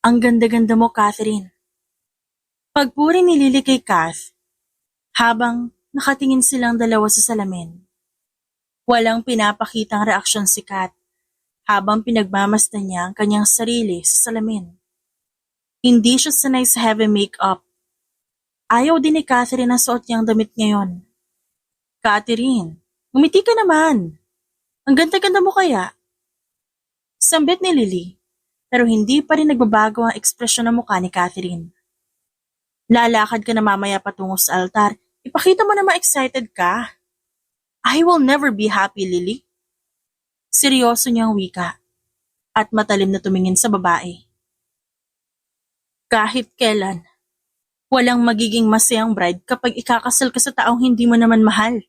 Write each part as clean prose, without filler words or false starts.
Ang ganda-ganda mo, Catherine. Pagpuri ni Lily kay Kath, habang nakatingin silang dalawa sa salamin. Walang pinapakitang reaksyon si Kath habang pinagmamasdan niya ang kanyang sarili sa salamin. Hindi siya sanay sa heavy makeup. Ayaw din ni Catherine ang suot niyang damit ngayon. Catherine, ngumiti ka naman. Ang ganda-ganda mo kaya. Sambit ni Lily, pero hindi pa rin nagbabago ang ekspresyon ng mukha ni Catherine. Lalakad ka na mamaya patungo sa altar. Ipakita mo na ma-excited ka. I will never be happy, Lily. Seryoso niyang wika at matalim na tumingin sa babae. Kahit kailan, walang magiging masayang bride kapag ikakasal ka sa taong hindi mo naman mahal.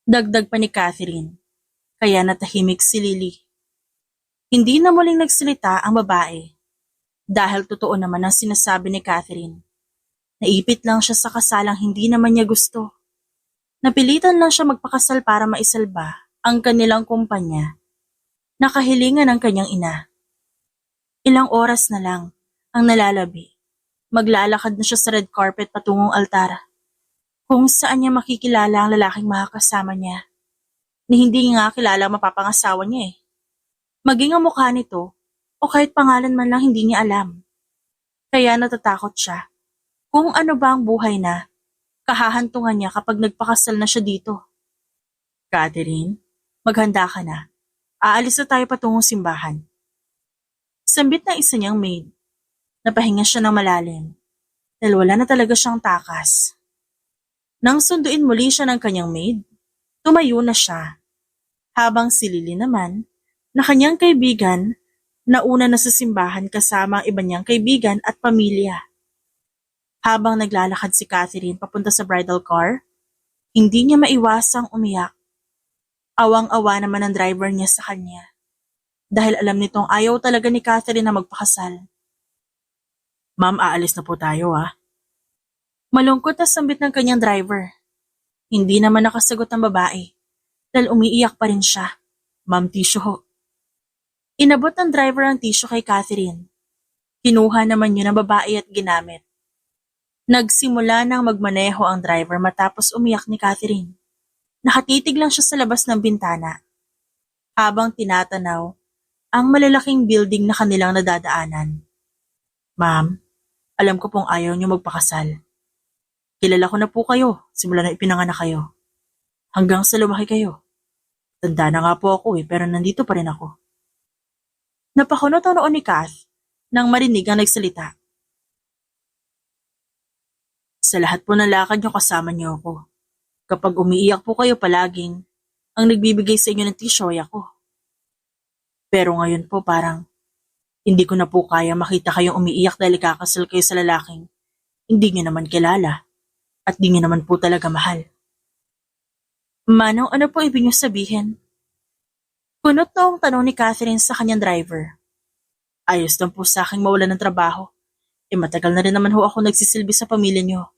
Dagdag pa ni Catherine, kaya natahimik si Lily. Hindi na muling nagsalita ang babae dahil totoo naman ang sinasabi ni Catherine. Naipit lang siya sa kasalang hindi naman niya gusto. Napilitan lang siya magpakasal para maisalba ang kanilang kumpanya na kahilingan ng kanyang ina. Ilang oras na lang ang nalalabi. Maglalakad na siya sa red carpet patungong altar, kung saan niya makikilala ang lalaking makakasama niya, na hindi nga kilala ang mapapangasawa niya eh. Maging ang mukha nito, o kahit pangalan man lang hindi niya alam. Kaya natatakot siya kung ano ba ang buhay na kahahantungan niya kapag nagpakasal na siya dito. Catherine, maghanda ka na. Aalis na tayo patungong simbahan. Sambit ng isa niyang maid. Napahinga siya ng malalim dahil wala na talaga siyang takas. Nang sunduin muli siya ng kanyang maid, tumayo na siya. Habang si Lily naman, na kanyang kaibigan, nauna na sa simbahan kasama ang iba niyang kaibigan at pamilya. Habang naglalakad si Catherine papunta sa bridal car, hindi niya maiwasang umiyak. Awang-awa naman ang driver niya sa kanya dahil alam nitong ayaw talaga ni Catherine na magpakasal. Ma'am, aalis na po tayo ah. Malungkot na sambit ng kanyang driver. Hindi naman nakasagot ang babae dahil umiiyak pa rin siya. Ma'am, tissue ho. Inabot ng driver ang tissue kay Catherine. Kinuha naman yun ng babae at ginamit. Nagsimula nang magmaneho ang driver matapos umiyak ni Catherine. Nakatitig lang siya sa labas ng bintana habang tinatanaw ang malalaking building na kanilang nadadaanan. Ma'am, alam ko pong ayaw niyo magpakasal. Kilala ko na po kayo simula na ipinanganak kayo. Hanggang sa lumaki kayo. Tanda na nga po ako pero nandito pa rin ako. Napakunot ang noon ni Kath nang marinig ang nagsalita. Sa lahat po ng lakad niyo kasama niyo ako. Kapag umiiyak po kayo palaging, ang nagbibigay sa inyo ng tissue ay ako. Pero ngayon po parang, hindi ko na po kaya makita kayong umiiyak dahil kakasal kayo sa lalaking hindi niyo naman kilala at di niyo naman po talaga mahal. Manong, ano po ibig niyo sabihin? Kunot noong tanong ni Catherine sa kanyang driver. Ayos lang po sa aking mawalan ng trabaho. Matagal na rin naman ho ako nagsisilbi sa pamilya niyo.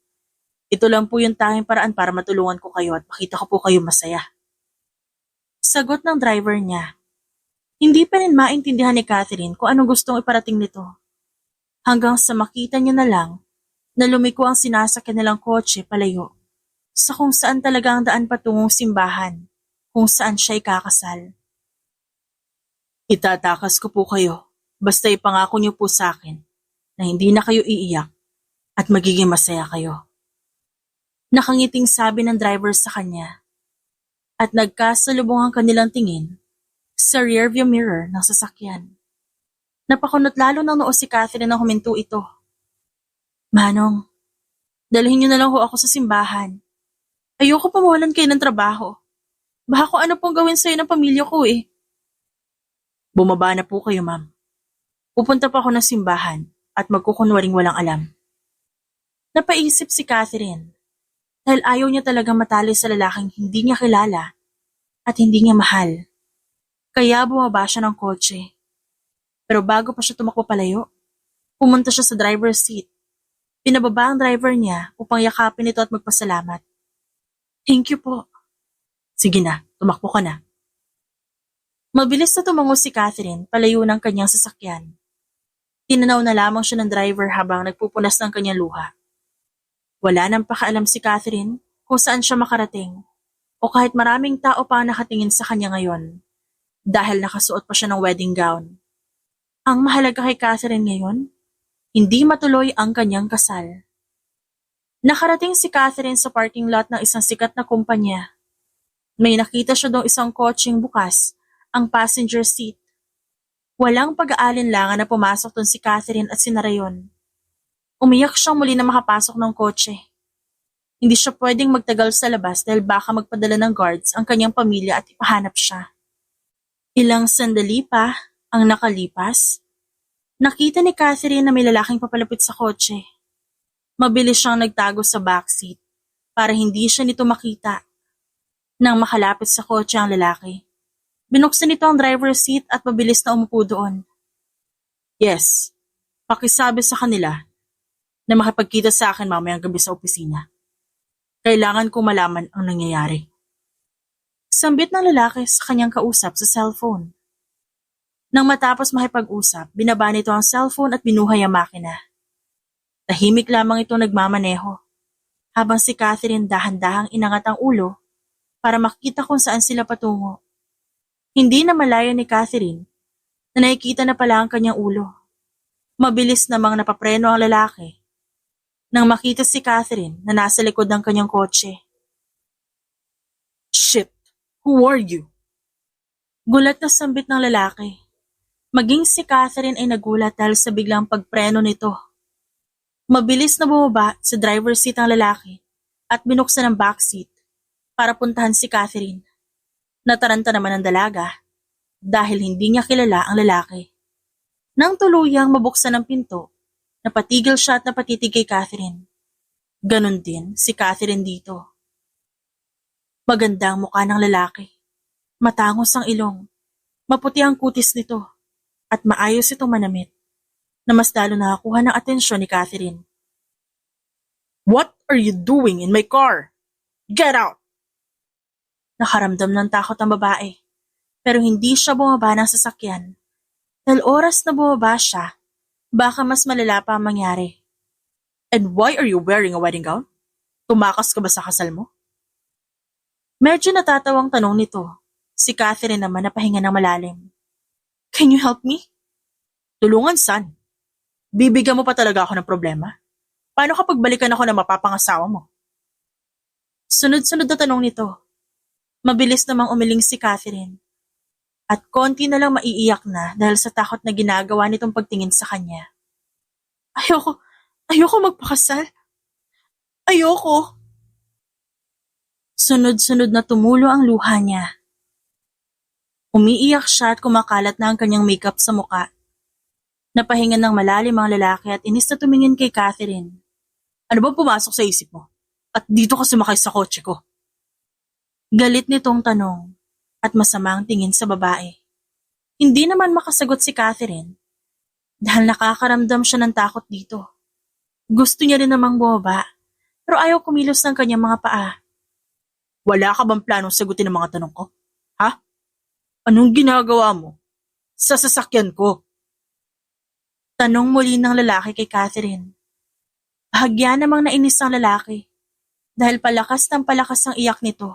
Ito lang po yung tanging paraan para matulungan ko kayo at makita ko po kayo masaya. Sagot ng driver niya. Hindi pa rin maintindihan ni Catherine kung anong gustong iparating nito. Hanggang sa makita niya na lang na lumiko ang sinasakyan nilang kotse palayo sa kung saan talaga ang daan patungong simbahan, kung saan siya ikakasal. Itatakas ko po kayo, basta ipangako niyo po sa akin na hindi na kayo iiyak at magiging masaya kayo. Nakangiting sabi ng driver sa kanya at nagkasalubong ang kanilang tingin sa rearview mirror ng sasakyan. Napakunot lalo ng noo si Catherine na huminto ito. Manong, dalhin niyo na lang ho ako sa simbahan. Ayoko pa mawalan kayo ng trabaho. Baka kung ano pong gawin sa'yo ng pamilya ko eh. Bumaba na po kayo, ma'am. Pupunta pa ako ng simbahan at magkukunwaring walang alam. Napaisip si Catherine dahil ayaw niya talagang matali sa lalaking hindi niya kilala at hindi niya mahal. Kaya bumaba siya ng kotse. Pero bago pa siya tumakbo palayo, pumunta siya sa driver's seat. Pinababa ang driver niya upang yakapin ito at magpasalamat. Thank you po. Sige na, tumakbo ka na. Mabilis na tumango si Catherine palayo ng kanyang sasakyan. Tinanaw na lamang siya ng driver habang nagpupunas ng kanyang luha. Wala nang pakaalam si Catherine kung saan siya makarating o kahit maraming tao pa ang nakatingin sa kanya ngayon dahil nakasuot pa siya ng wedding gown. Ang mahalaga kay Catherine ngayon, hindi matuloy ang kanyang kasal. Nakarating si Catherine sa parking lot ng isang sikat na kumpanya. May nakita siya doong isang kotseng bukas, ang passenger seat. Walang pag-aalinlangan na pumasok doon si Catherine at sinara yun. Umiyak siyang muli na makapasok ng kotse. Hindi siya pwedeng magtagal sa labas dahil baka magpadala ng guards ang kanyang pamilya at ipahanap siya. Ilang sandali pa ang nakalipas. Nakita ni Catherine na may lalaking papalapit sa kotse. Mabilis siyang nagtago sa backseat para hindi siya nito makita. Nang makalapit sa kotse ang lalaki, binuksan nito ang driver's seat at mabilis na umupo doon. Yes, pakisabi sa kanila na makipagkita sa akin mamayang gabi sa opisina. Kailangan kong malaman ang nangyayari. Sambit ng lalaki sa kanyang kausap sa cellphone. Nang matapos makipag-usap, binaba nito ang cellphone at binuhay ang makina. Tahimik lamang ito nagmamaneho, habang si Catherine dahan-dahang inangat ang ulo para makita kung saan sila patungo. Hindi na malayo ni Catherine na nakikita na pala ang kanyang ulo. Mabilis namang napapreno ang lalaki nang makita si Catherine na nasa likod ng kanyang kotse. Shit! Who are you? Gulat na sambit ng lalaki. Maging si Catherine ay nagulat dahil sa biglang pagpreno nito. Mabilis na bumaba sa driver's seat ang lalaki at binuksan ang backseat para puntahan si Catherine. Nataranta naman ang dalaga dahil hindi niya kilala ang lalaki. Nang tuluyang mabuksan ang pinto, napatigil siya at napatitig kay Catherine. Ganon din si Catherine dito. Maganda ang mukha ng lalaki. Matangos ang ilong. Maputi ang kutis nito at maayos itong manamit na mas lalo nakakuha ng atensyon ni Catherine. What are you doing in my car? Get out! Nakaramdam ng takot ang babae pero hindi siya bumaba ng sasakyan. Dahil oras na bumaba siya, baka mas malala pa ang mangyari. And why are you wearing a wedding gown? Tumakas ka ba sa kasal mo? Medyo natatawang tanong nito. Si Catherine naman napahinga ng malalim. Can you help me? Tulungan, son. Bibigyan mo pa talaga ako ng problema? Paano kapag balikan ako ng mapapangasawa mo? Sunod-sunod na tanong nito. Mabilis namang umiling si Catherine. At konti na lang maiiyak na dahil sa takot na ginagawa nitong pagtingin sa kanya. Ayoko magpakasal. Ayoko. Sunod-sunod na tumulo ang luha niya. Umiiyak siya at kumakalat na ang kanyang makeup sa muka. Napahinga ng malalim ang lalaki at inis na tumingin kay Catherine. Ano ba pumasok sa isip mo? At dito ka sumakay sa kotse ko? Galit nitong tanong at masamang tingin sa babae. Hindi naman makasagot si Catherine dahil nakakaramdam siya ng takot dito. Gusto niya rin namang bumaba pero ayaw kumilos ng kanyang mga paa. Wala ka bang planong sagutin ang mga tanong ko? Ha? Anong ginagawa mo? Sa sasakyan ko. Tanong muli ng lalaki kay Catherine. Bahagya namang nainis ang lalaki dahil palakas ng palakas ang iyak nito.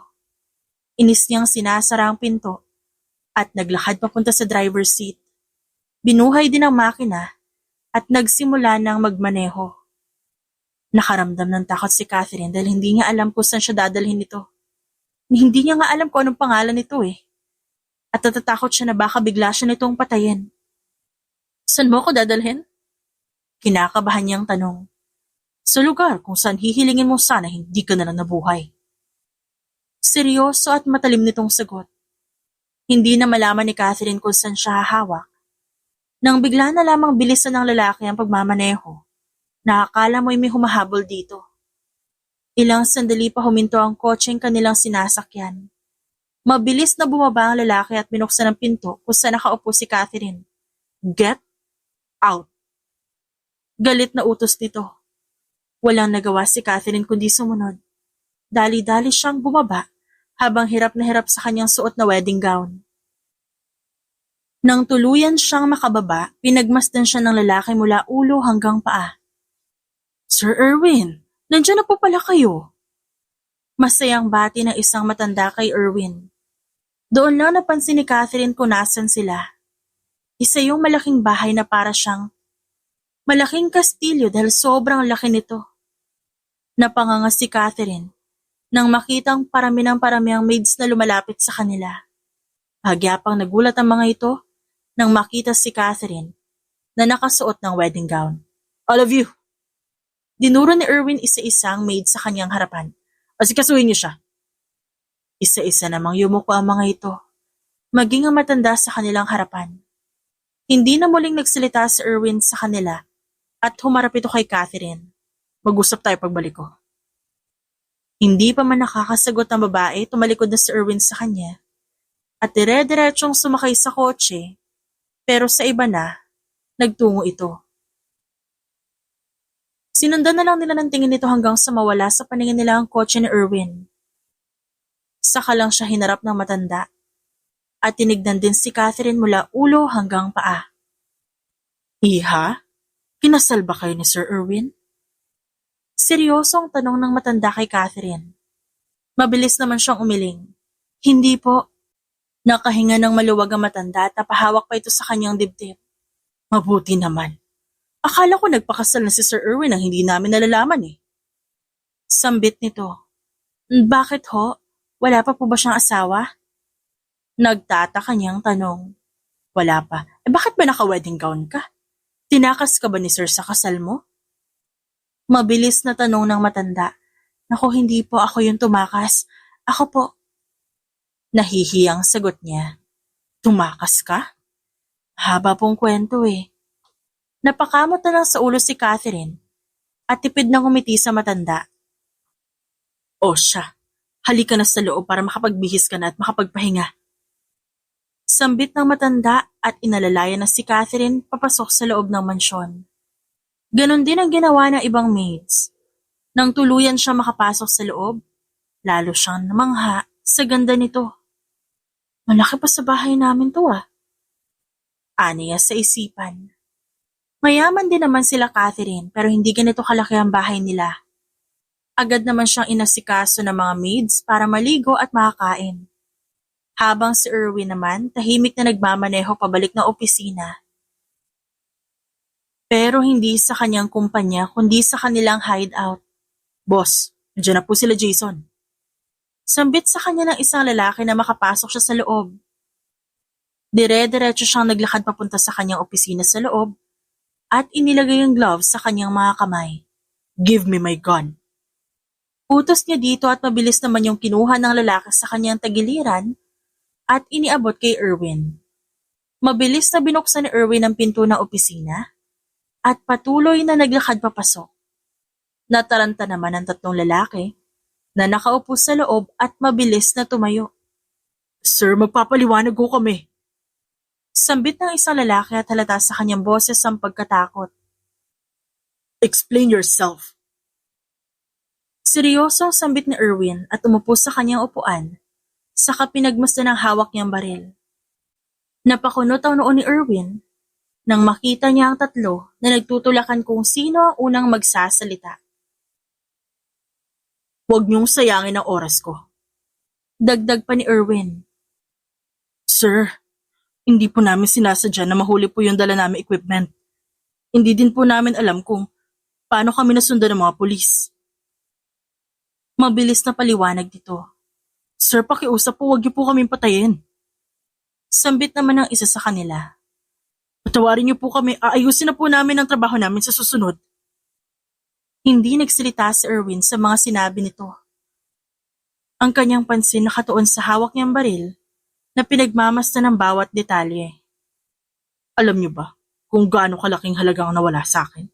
Inis niyang sinasara ang pinto at naglakad papunta sa driver's seat. Binuhay din ang makina at nagsimula ng magmaneho. Nakaramdam ng takot si Catherine dahil hindi niya alam kung saan siya dadalhin nito. Hindi niya nga alam kung anong pangalan nito eh. At natatakot siya na baka bigla siya nitong patayin. Saan mo ko dadalhin? Kinakabahan niyang tanong. Sa lugar kung saan hihilingin mo sana hindi ka na lang nabuhay. Seryoso at matalim nitong sagot. Hindi na malaman ni Catherine kung saan siya hahawak. Nang bigla na lamang bilisan ng lalaki ang pagmamaneho, nakakala mo'y may humahabol dito. Ilang sandali pa huminto ang kotseng kanilang sinasakyan. Mabilis na bumaba ang lalaki at binuksan ang pinto kung saan nakaupo si Catherine. Get out! Galit na utos nito. Walang nagawa si Catherine kundi sumunod. Dali-dali siyang bumaba habang hirap na hirap sa kanyang suot na wedding gown. Nang tuluyan siyang makababa, pinagmasdan siya ng lalaki mula ulo hanggang paa. Sir Erwin, nandiyan na po pala kayo. Masayang bati ng isang matanda kay Erwin. Doon lang napansin ni Catherine kung nasan sila. Isa yung malaking bahay na para siyang malaking kastilyo dahil sobrang laki nito. Napangangas si Catherine nang makitang parami ng parami ang maids na lumalapit sa kanila. Pagyapang nagulat ang mga ito nang makita si Catherine na nakasuot ng wedding gown. All of you! Dinuro ni Erwin isa-isang maid sa kanyang harapan. Asikasuhin niyo siya. Isa-isa namang yumuko ang mga ito, maging ang matanda sa kanilang harapan. Hindi na muling nagsalita si Erwin sa kanila at humarap ito kay Catherine. Mag-usap tayo pagbalik ko. Hindi pa man nakakasagot ang babae, tumalikod na si Erwin sa kanya at dire-diretsyong sumakay sa kotse, pero sa iba na, nagtungo ito. Sinundan na lang nila ng tingin nito hanggang sa mawala sa paningin nila ang kotse ni Erwin. Saka lang siya hinarap ng matanda at tinignan din si Catherine mula ulo hanggang paa. Iha, kinasal ba kayo ni Sir Erwin? Seryosong tanong ng matanda kay Catherine. Mabilis naman siyang umiling. Hindi po. Nakahinga ng maluwag ang matanda at napahawak pa ito sa kanyang dibdib. Mabuti naman. Akala ko nagpakasal na si Sir Erwin ang hindi namin nalalaman eh. Sambit nito. Bakit ho? Wala pa po ba siyang asawa? Nagtataka niyang tanong. Wala pa. Bakit ba naka-wedding gown ka? Tinakas ka ba ni Sir sa kasal mo? Mabilis na tanong ng matanda. Naku, hindi po ako yung tumakas. Ako po. Nahihiyang sagot niya. Tumakas ka? Haba pong kwento eh. Napakamot na lang sa ulo si Catherine at tipid na ngumiti sa matanda. O siya, halika na sa loob para makapagbihis ka na at makapagpahinga. Sambit ng matanda at inalalayan na si Catherine papasok sa loob ng mansyon. Ganon din ang ginawa ng ibang maids. Nang tuluyan siya makapasok sa loob, lalo siyang namangha sa ganda nito. Malaki pa sa bahay namin to ah. Aniya sa isipan. Mayaman din naman sila Catherine pero hindi ganito kalaki ang bahay nila. Agad naman siyang inasikaso ng mga maids para maligo at makakain. Habang si Erwin naman tahimik na nagmamaneho pabalik ng opisina. Pero hindi sa kanyang kumpanya kundi sa kanilang hideout. Boss, nandiyan na po sila Jason. Sambit sa kanya ng isang lalaki na makapasok siya sa loob. Dire-diretso siyang naglakad papunta sa kanyang opisina sa loob at inilagay ang gloves sa kanyang mga kamay. Give me my gun. Utos niya dito at mabilis naman yung kinuha ng lalaki sa kanyang tagiliran at iniabot kay Erwin. Mabilis na binuksan ni Erwin ang pinto ng opisina at patuloy na naglakad papasok. Nataranta naman ang tatlong lalaki na nakaupo sa loob at mabilis na tumayo. Sir, magpapaliwanag ko kami. Sambit ng isang lalaki at halata sa kanyang boses ang pagkatakot. Explain yourself. Seryosong sambit ni Erwin at umupo sa kanyang upuan, saka pinagmasdan ng hawak niyang baril. Napakunot ang noo ni Erwin nang makita niya ang tatlo na nagtutulakan kung sino ang unang magsasalita. Huwag niyong sayangin ang oras ko. Dagdag pa ni Erwin. Sir, hindi po namin sinasadya na mahuli po yung dala namin equipment. Hindi din po namin alam kung paano kami nasundan ng mga pulis. Mabilis na paliwanag dito. Sir, pakiusap po, huwag niyo po kaming patayin. Sambit naman ng isa sa kanila. Patawarin niyo po kami, aayusin na po namin ang trabaho namin sa susunod. Hindi nagsalita si Erwin sa mga sinabi nito. Ang kanyang pansin nakatuon sa hawak niyang baril na pinagmamasdan ng bawat detalye. Alam niyo ba kung gaano kalaking halaga ang nawala sa akin?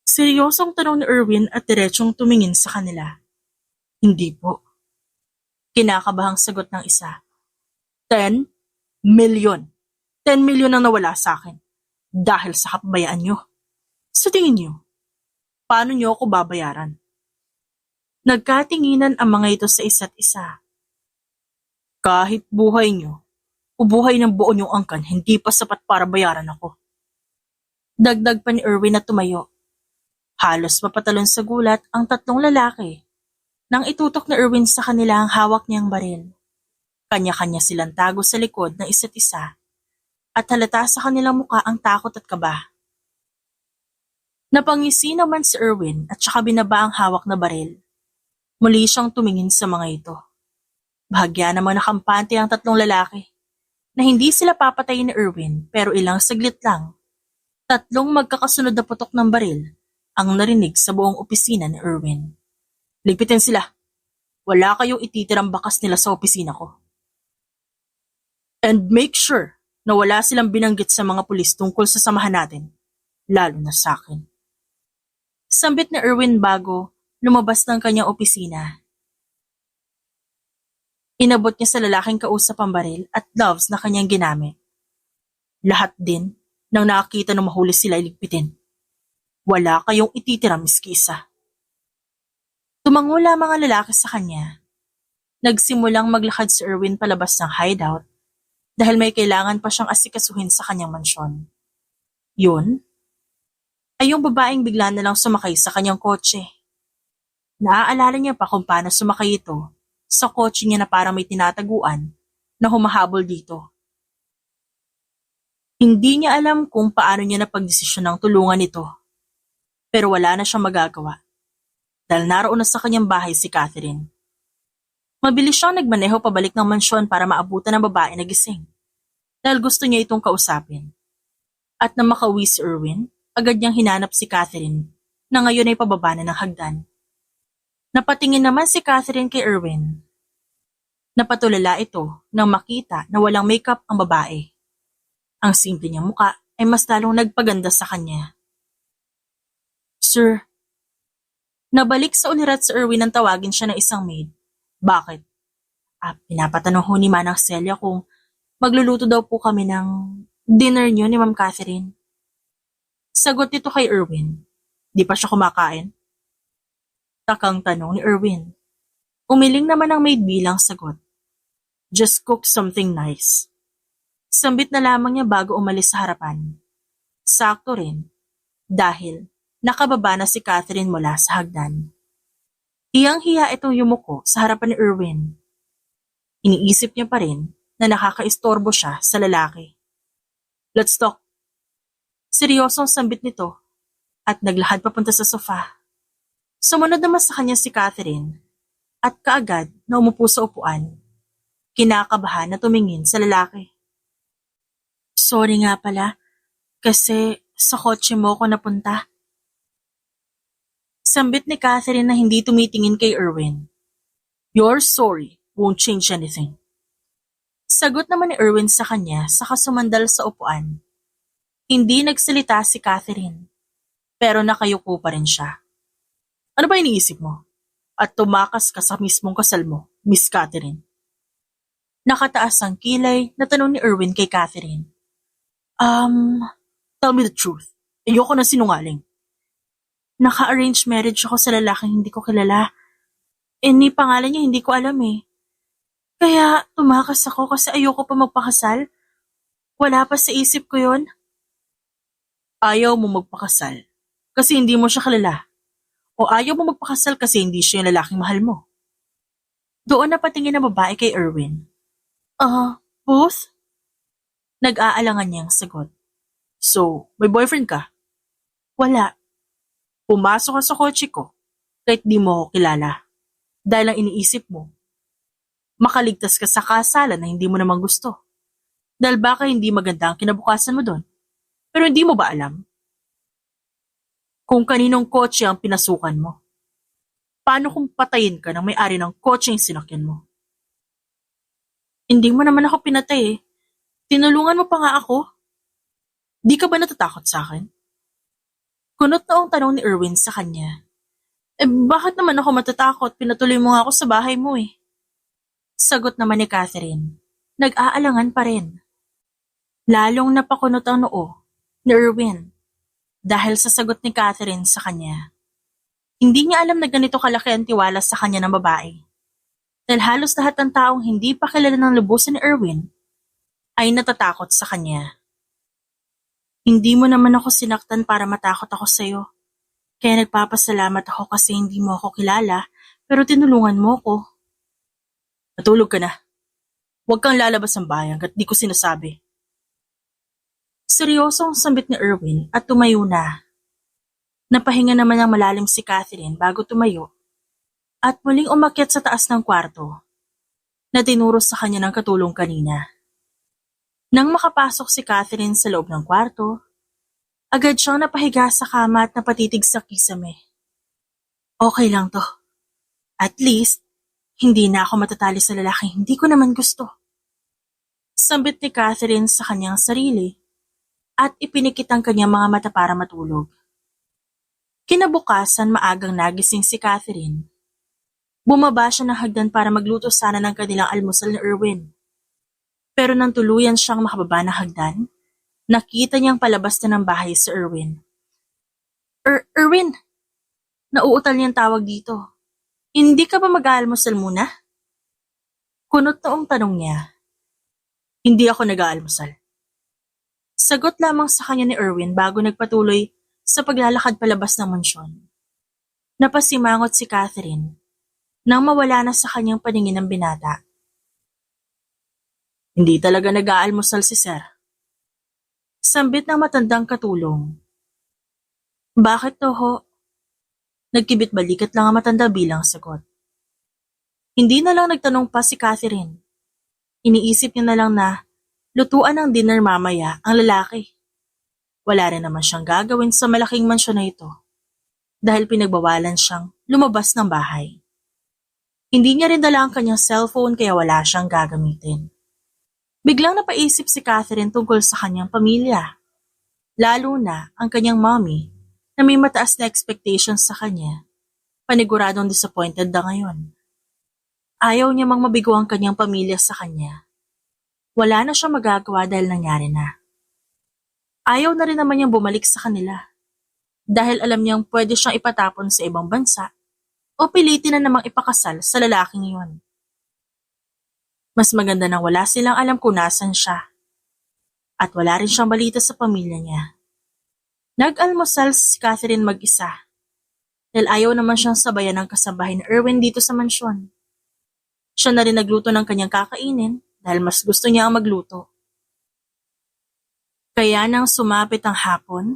Seryosong tanong ni Erwin at diretsong tumingin sa kanila. Hindi po. Kinakabahang sagot ng isa. 10 million. 10 million ang nawala sa akin dahil sa kapabayaan niyo. Sa tingin niyo, paano niyo ako babayaran? Nagkatinginan ang mga ito sa isa't isa. Kahit buhay niyo Ubuhay ng buo yung angkan, hindi pa sapat para bayaran ako. Dagdag pa ni Erwin na tumayo. Halos mapatalon sa gulat ang tatlong lalaki nang itutok ni Erwin sa kanila ang hawak niyang baril. Kanya-kanya silang tago sa likod ng isa't isa at halata sa kanilang muka ang takot at kaba. Napangisi naman si Erwin at saka binaba ang hawak na baril. Muli siyang tumingin sa mga ito. Bahagya namang nakampante ang tatlong lalaki na hindi sila papatayin ni Erwin pero ilang saglit lang. Tatlong magkakasunod na putok ng baril ang narinig sa buong opisina ni Erwin. Ligpitin sila. Wala kayong ititirang bakas nila sa opisina ko. And make sure na wala silang binanggit sa mga pulis tungkol sa samahan natin, lalo na sa akin. Sambit ni Erwin bago lumabas ng kanyang opisina. Inabot niya sa lalaking kausap ang baril at gloves na kanyang ginamit. Lahat din nang nakakita ng mahuli sila iligpitin. Wala kayong ititira miski isa. Tumango lamang ang lalaki sa kanya. Nagsimulang maglakad si Erwin palabas ng hideout dahil may kailangan pa siyang asikasuhin sa kanyang mansyon. Yun ay yung babaeng bigla na lang sumakay sa kanyang kotse. Naaalala niya pa kung paano sumakay ito sa kotse niya na parang may tinataguan na humahabol dito. Hindi niya alam kung paano niya napagdesisyon ng tulungan ito. Pero wala na siyang magagawa dahil naroon na sa kanyang bahay si Catherine. Mabilis siyang nagmaneho pabalik ng mansyon para maabutan ng babae na gising dahil gusto niya itong kausapin. At nang makauwi si Erwin, agad niyang hinanap si Catherine na ngayon ay pababa na ng hagdan. Napatingin naman si Catherine kay Erwin. Napatulala ito nang makita na walang makeup ang babae. Ang simple niyang muka ay mas lalong nagpaganda sa kanya. Sir, nabalik sa ulirat si Erwin nang tawagin siya ng isang maid. Bakit? Pinapatanong ho ni Manang Celia kung magluluto daw po kami ng dinner niyo ni Ma'am Catherine. Sagot nito kay Erwin. Di pa siya kumakain? Takang tanong ni Erwin. Umiling naman ang maid bilang sagot. Just cook something nice. Sambit na lamang niya bago umalis sa harapan. Sakto rin, dahil nakababa na si Catherine mula sa hagdan. Hiyang-hiya itong yumuko sa harapan ni Erwin. Iniisip niya pa rin na nakakaistorbo siya sa lalaki. Let's talk. Seryosong sambit nito at naglakad papunta sa sofa. Sumunod naman sa kanya si Catherine at kaagad na umupo sa upuan. Kinakabahan na tumingin sa lalaki. Sorry nga pala, kasi sa kotse mo ko napunta. Sambit ni Catherine na hindi tumitingin kay Erwin. Your sorry won't change anything. Sagot naman ni Erwin sa kanya saka sumandal sa upuan. Hindi nagsalita si Catherine, pero nakayuko pa rin siya. Ano ba iniisip mo? At tumakas ka sa mismong kasal mo, Miss Catherine. Nakataas ang kilay na tanong ni Erwin kay Catherine. Tell me the truth. Ayoko na sinungaling. Naka-arrange marriage ako sa lalaking hindi ko kilala. Ni pangalan niya hindi ko alam eh. Kaya tumakas ako kasi ayoko pa magpakasal. Wala pa sa isip ko yon. Ayaw mo magpakasal kasi hindi mo siya kilala. O ayaw mo magpakasal kasi hindi siya yung lalaking mahal mo. Doon napatingin ang babae kay Erwin. Both? Nag-aalangan niyang sagot. So, may boyfriend ka? Wala. Pumasok ka sa kotse ko kahit di mo ako kilala. Dahil ang iniisip mo, makaligtas ka sa kasalan na hindi mo naman gusto. Dahil baka hindi maganda ang kinabukasan mo doon. Pero hindi mo ba alam kung kaninong kotse ang pinasukan mo? Paano kung patayin ka ng may-ari ng kotse yung sinakyan mo? Hindi mo naman ako pinatay eh. Tinulungan mo pa nga ako. Di ka ba natatakot sa akin? Kunot na ang tanong ni Erwin sa kanya. Bakit naman ako matatakot? Pinatuloy mo nga ako sa bahay mo eh. Sagot naman ni Catherine. Nag-aalangan pa rin. Lalong napakunot ang noo ni Erwin dahil sa sagot ni Catherine sa kanya. Hindi niya alam na ganito kalaki ang tiwala sa kanya ng babae. Dahil halos lahat ng taong hindi pa kilala ng lubusan ni Erwin ay natatakot sa kanya. Hindi mo naman ako sinaktan para matakot ako sa'yo. Kaya nagpapasalamat ako kasi hindi mo ako kilala, pero tinulungan mo ko. Matulog ka na. Huwag kang lalabas ng bahay hanggat di ko sinasabi. Seryosong sambit ni Erwin at tumayo na. Napahinga naman ng malalim si Catherine bago tumayo at muling umakyat sa taas ng kwarto na tinuro sa kanya ng katulong kanina. Nang makapasok si Catherine sa loob ng kwarto, agad siyang napahiga sa kama at napatitig sa kisame. Okay lang to. At least, hindi na ako matatali sa lalaking hindi ko naman gusto. Sambit ni Catherine sa kanyang sarili at ipinikit ang kanyang mga mata para matulog. Kinabukasan maagang nagising si Catherine. Bumaba siya ng hagdan para magluto sana ng kanilang almusal ni Erwin. Pero nang tuluyan siyang makababa ng hagdan, nakita niyang palabas na ng bahay si Erwin. Erwin! Nauutal niyang tawag dito. Hindi ka ba mag-aalmusal muna? Kunot noong tanong niya. Hindi ako nag-aalmusal. Sagot lamang sa kanya ni Erwin bago nagpatuloy sa paglalakad palabas ng mansyon. Napasimangot si Catherine nang mawala na sa kanyang paningin ng binata. Hindi talaga nag-aalmusal si Sir. Sambit ng matandang katulong. Bakit to ho? Nagkibit balikat lang ang matanda bilang sagot. Hindi na lang nagtanong pa si Catherine. Iniisip niya na lang na lutuan ng dinner mamaya ang lalaki. Wala rin naman siyang gagawin sa malaking mansyon na ito dahil pinagbawalan siyang lumabas ng bahay. Hindi niya rin dala ang kanyang cellphone kaya wala siyang gagamitin. Biglang napaisip si Catherine tungkol sa kanyang pamilya. Lalo na ang kanyang mommy na may mataas na expectations sa kanya. Paniguradong disappointed na ngayon. Ayaw niya mang mabigo ang kanyang pamilya sa kanya. Wala na siyang magagawa dahil nangyari na. Ayaw na rin naman niyang bumalik sa kanila. Dahil alam niyang pwede siyang ipatapon sa ibang bansa o pilitin na namang ipakasal sa lalaking iyon. Mas maganda nang wala silang alam kung nasan siya. At wala rin siyang balita sa pamilya niya. Nag-almusal si Catherine mag-isa. Dahil ayaw naman siyang sabayan ng kasambahay ni Erwin dito sa mansyon. Siya na rin nagluto ng kanyang kakainin dahil mas gusto niya ang magluto. Kaya nang sumapit ang hapon,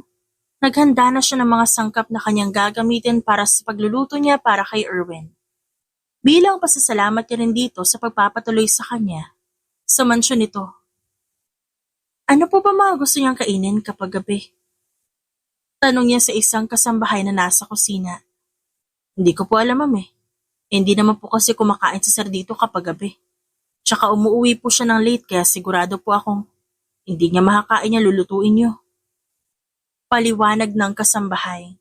naghanda na siya ng mga sangkap na kanyang gagamitin para sa pagluluto niya para kay Erwin. Bilang pasasalamat niya rin dito sa pagpapatuloy sa kanya sa mansyon nito. Ano po ba mga gusto niyang kainin kapag gabi? Tanong niya sa isang kasambahay na nasa kusina. Hindi ko po alam, ma'am eh. Hindi naman po kasi kumakain si Sir dito kapag gabi. Tsaka umuwi po siya ng late kaya sigurado po akong hindi niya makakain niya lulutuin niyo. Paliwanag ng kasambahay.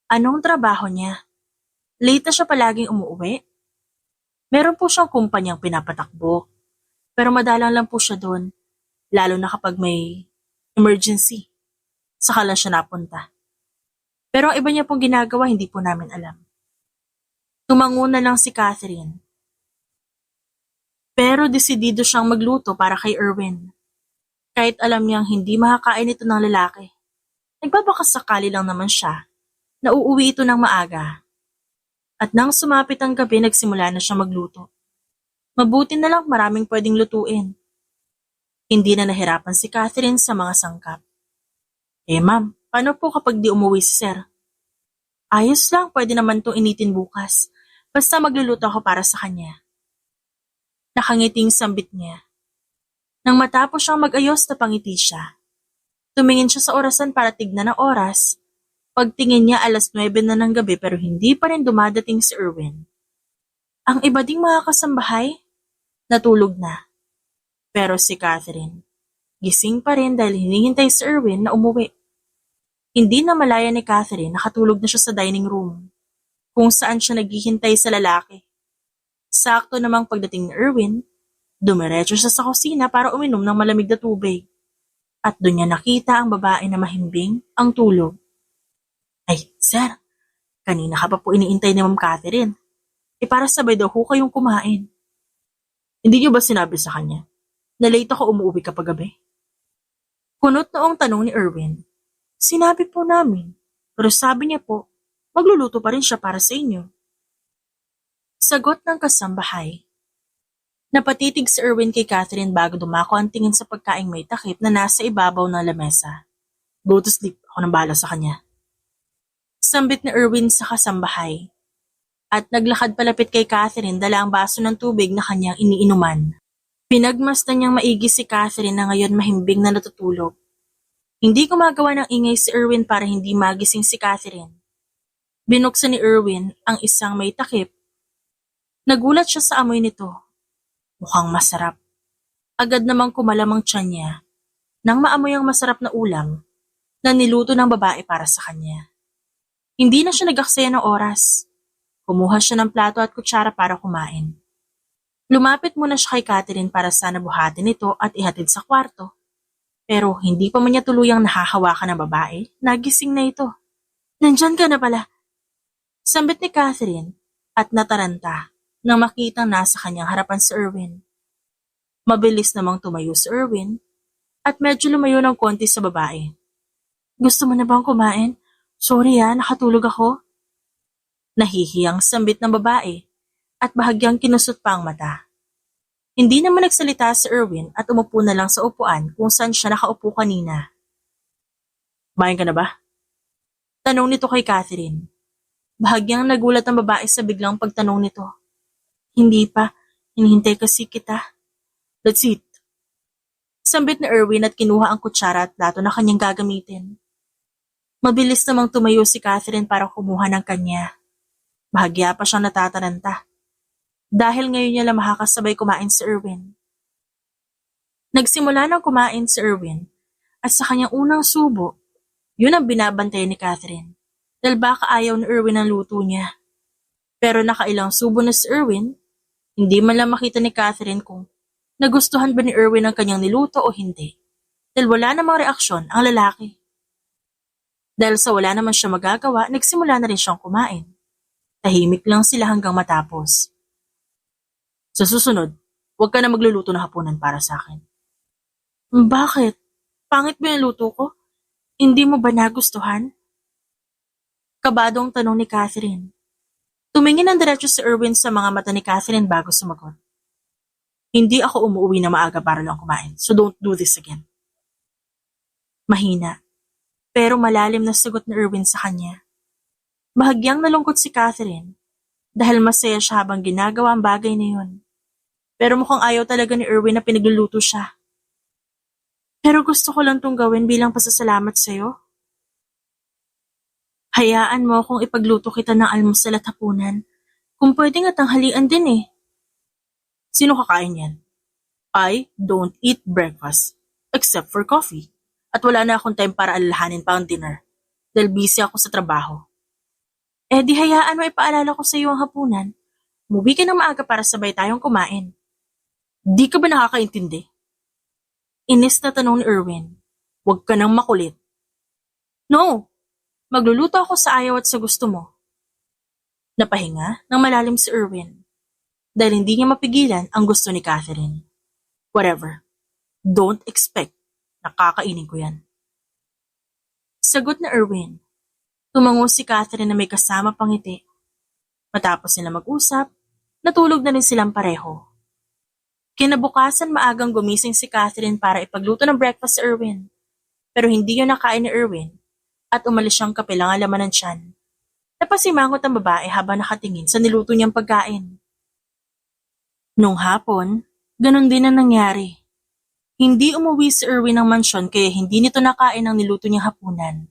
Anong trabaho niya? Late na siya palaging umuwi? Meron po siyang kumpanyang pinapatakbo. Pero madalang lang po siya doon, lalo na kapag may emergency. Saka lang siya napunta. Pero ang iba niya pong ginagawa hindi po namin alam. Tumango na lang si Catherine. Pero desidido siyang magluto para kay Erwin. Kahit alam niyang hindi makakain ito ng lalaki. Nagbabakasakali lang naman siya na uuwi ito ng maaga. At nang sumapit ang gabi, nagsimula na siya magluto. Mabuti na lang maraming pwedeng lutuin. Hindi na nahirapan si Catherine sa mga sangkap. Ma'am, paano po kapag di umuwi si Sir? Ayos lang, pwede naman itong initin bukas. Basta magluluto ako para sa kanya. Nakangiting sambit niya. Nang matapos siyang mag-ayos na pangiti siya. Tumingin siya sa orasan para tignan ang oras. Pagtingin niya 9:00 na ng gabi pero hindi pa rin dumadating si Erwin. Ang iba ding mga kasambahay, natulog na. Pero si Catherine, gising pa rin dahil hinihintay si Erwin na umuwi. Hindi na malaya ni Catherine nakatulog na siya sa dining room, kung saan siya naghihintay sa lalaki. Sakto namang pagdating ni Erwin, dumiretso siya sa kusina para uminom ng malamig na tubig. At doon niya nakita ang babae na mahimbing ang tulog. Ay, Sir, kanina ka pa po iniintay ni Ma'am Catherine. Para sabay daw ho kayong kumain. Hindi niyo ba sinabi sa kanya Na-late ako umuwi kapag gabi? Kunot noong tanong ni Erwin. Sinabi po namin, pero sabi niya po, magluluto pa rin siya para sa inyo. Sagot ng kasambahay. Napatitig si Erwin kay Catherine bago dumako ang tingin sa pagkaing may takip na nasa ibabaw ng lamesa. Go to sleep, ako nang bahala sa kanya. Sambit ni Erwin sa kasambahay. At naglakad palapit kay Catherine dala ang baso ng tubig na kanyang iniinuman. Pinagmasdan niyang maigi si Catherine na ngayon mahimbing na natutulog. Hindi gumagawa ng ingay si Erwin para hindi magising si Catherine. Binuksan ni Erwin ang isang may takip. Nagulat siya sa amoy nito. Mukhang masarap. Agad namang kumalam ang tiyan niya nang maamoy ang masarap na ulam na niluto ng babae para sa kanya. Hindi na siya nag-aksaya ng oras. Kumuha siya ng plato at kutsara para kumain. Lumapit muna siya kay Catherine para sana buhatin ito at ihatid sa kwarto. Pero hindi pa man niya tuluyang nahahawakan ng babae, nagising na ito. Nandyan ka na pala. Sambit ni Catherine at nataranta nang makitang nasa kanyang harapan si Erwin. Mabilis namang tumayo si Erwin at medyo lumayo ng konti sa babae. Gusto mo na bang kumain? Sorry nakatulog ako. Nahihiyang sambit ng babae at bahagyang kinusot pa ang mata. Hindi naman nagsalita si Erwin at umupo na lang sa upuan kung saan siya nakaupo kanina. Kumain ka na ba? Tanong nito kay Catherine. Bahagyang nagulat ang babae sa biglang pagtanong nito. Hindi pa, hinihintay kasi kita. Let's eat. Sambit ni Erwin at kinuha ang kutsara at plato na kanyang gagamitin. Mabilis namang tumayo si Catherine para kumuha ng kanya. Bahagya pa siyang natataranta. Dahil ngayon niya lang makakasabay kumain si Erwin. Nagsimula nang kumain si Erwin at sa kanyang unang subo, yun ang binabantay ni Catherine dahil baka ayaw ni Erwin ang luto niya. Pero nakailang subo na si Erwin, hindi man lang makita ni Catherine kung nagustuhan ba ni Erwin ang kanyang niluto o hindi dahil wala namang reaksyon ang lalaki. Dahil sa wala naman siya magagawa, nagsimula na rin siyang kumain. Tahimik lang sila hanggang matapos. Sa susunod, huwag ka na magluluto ng hapunan para sa akin. Bakit? Pangit ba yung luto ko? Hindi mo ba nagustuhan? Kabadong tanong ni Catherine. Tumingin ng diretso si Erwin sa mga mata ni Catherine bago sumagot. Hindi ako umuwi na maaga para lang kumain, so don't do this again. Mahina, pero malalim na sagot ni Erwin sa kanya. Bahagyang nalungkot si Catherine dahil masaya siya habang ginagawa ang bagay na yun. Pero mukhang ayaw talaga ni Erwin na pinagluluto siya. Pero gusto ko lang tong gawin bilang pasasalamat sa'yo. Hayaan mo kung ipagluto kita ng almusal at hapunan. Kung pwedeng at tanghalian din eh. Sino kakain yan? I don't eat breakfast except for coffee. At wala na akong time para alalahanin pa ang dinner dahil busy ako sa trabaho. Di hayaan mo ipaalala ko sa iyo ang hapunan. Umuwi ka ng maaga para sabay tayong kumain. Di ka ba nakakaintindi? Inis na tanong ni Erwin. Huwag ka nang makulit. No, magluluto ako sa ayaw at sa gusto mo. Napahinga nang malalim si Erwin dahil hindi niya mapigilan ang gusto ni Catherine. Whatever. Don't expect. Nakakainin ko yan. Sagot na Erwin. Tumango si Catherine na may kasama pang ngiti. Matapos nila mag-usap, natulog na rin silang pareho. Kinabukasan maagang gumising si Catherine para ipagluto ng breakfast si Erwin. Pero hindi yun nakain ni Erwin at umalis siyang kapilang alaman ng tiyan. Napasimangot ang babae habang nakatingin sa niluto niyang pagkain. Nung hapon, ganun din ang nangyari. Hindi umuwi si Erwin ng mansyon kaya hindi nito nakain ang niluto niyang hapunan.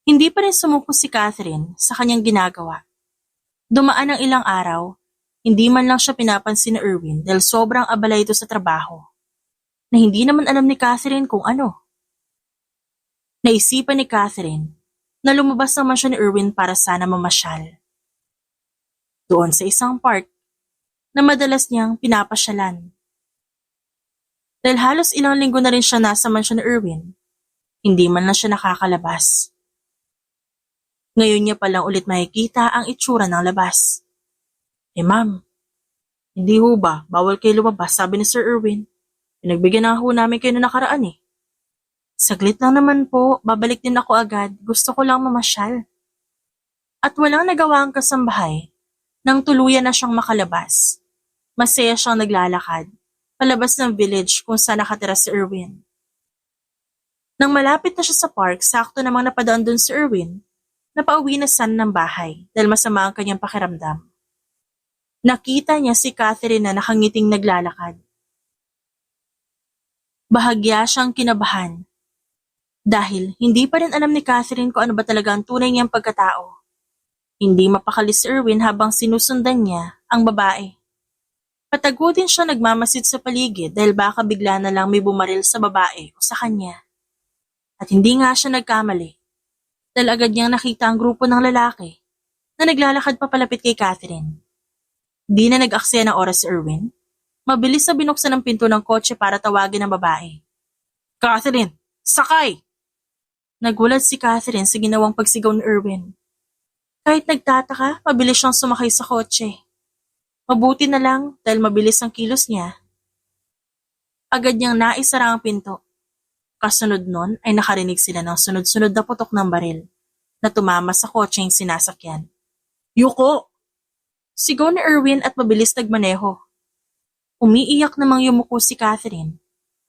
Hindi pa rin sumuko si Catherine sa kanyang ginagawa. Dumaan ang ilang araw, hindi man lang siya pinapansin ni Erwin dahil sobrang abala ito sa trabaho, na hindi naman alam ni Catherine kung ano. Naisipan ni Catherine na lumabas naman siya ni Erwin para sana mamasyal. Doon sa isang park na madalas niyang pinapasyalan. Dahil halos ilang linggo na rin siya nasa mansyon ni Erwin, hindi man lang siya nakakalabas. Ngayon niya palang ulit makikita ang itsura ng labas. Ma'am, hindi ho ba bawal kayo lumabas, sabi ni Sir Erwin. Pinagbigyan na ho namin kayo na nakaraan eh. Saglit lang naman po, babalik din ako agad. Gusto ko lang mamasyal. At walang nagawa ang kasambahay nang tuluyan na siyang makalabas. Masaya siyang naglalakad, palabas ng village kung saan nakatira si Erwin. Nang malapit na siya sa park, sakto namang napadaan doon si Erwin, napauwi na sana ng bahay dahil masama ang kanyang pakiramdam. Nakita niya si Catherine na nakangiting naglalakad. Bahagya siyang kinabahan dahil hindi pa rin alam ni Catherine kung ano ba talaga ang tunay niyang pagkatao. Hindi mapakali si Erwin habang sinusundan niya ang babae. Patago din siya nagmamasid sa paligid dahil baka bigla na lang may bumaril sa babae o sa kanya. At hindi nga siya nagkamali dahil agad niyang nakita ang grupo ng lalaki na naglalakad papalapit kay Catherine. Di na nag-aksaya ng oras si Erwin. Mabilis na binuksan ang pinto ng kotse para tawagin ang babae. Catherine, sakay! Nagulat si Catherine sa ginawang pagsigaw ni Erwin. Kahit nagtataka, mabilis siyang sumakay sa kotse. Mabuti na lang dahil mabilis ang kilos niya. Agad niyang naisara ang pinto. Kasunod nun ay nakarinig sila ng sunod-sunod na putok ng baril na tumama sa kotseng sinasakyan. Yuko! Sigaw ni Erwin at mabilis nagmaneho. Umiiyak namang yumuko si Catherine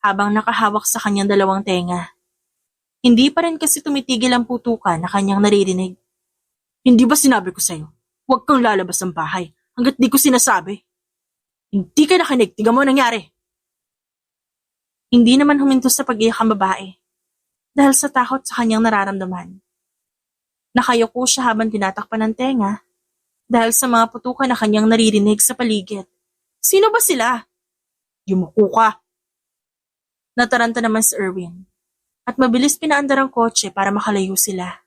habang nakahawak sa kanyang dalawang tenga. Hindi pa rin kasi tumitigil ang putukan na kanyang naririnig. Hindi ba sinabi ko sa'yo, huwag kang lalabas ng bahay hanggat di ko sinasabi? Hindi ka nakinig, tingnan mo nangyari. Hindi naman huminto sa pag-iyak ang babae dahil sa takot sa kanyang nararamdaman. Nakayuko siya habang tinatakpan ng tenga dahil sa mga putukan na kanyang naririnig sa paligid. Sino ba sila? Yumuko ka. Nataranta naman si Erwin at mabilis pinaandar ang kotse para makalayo sila.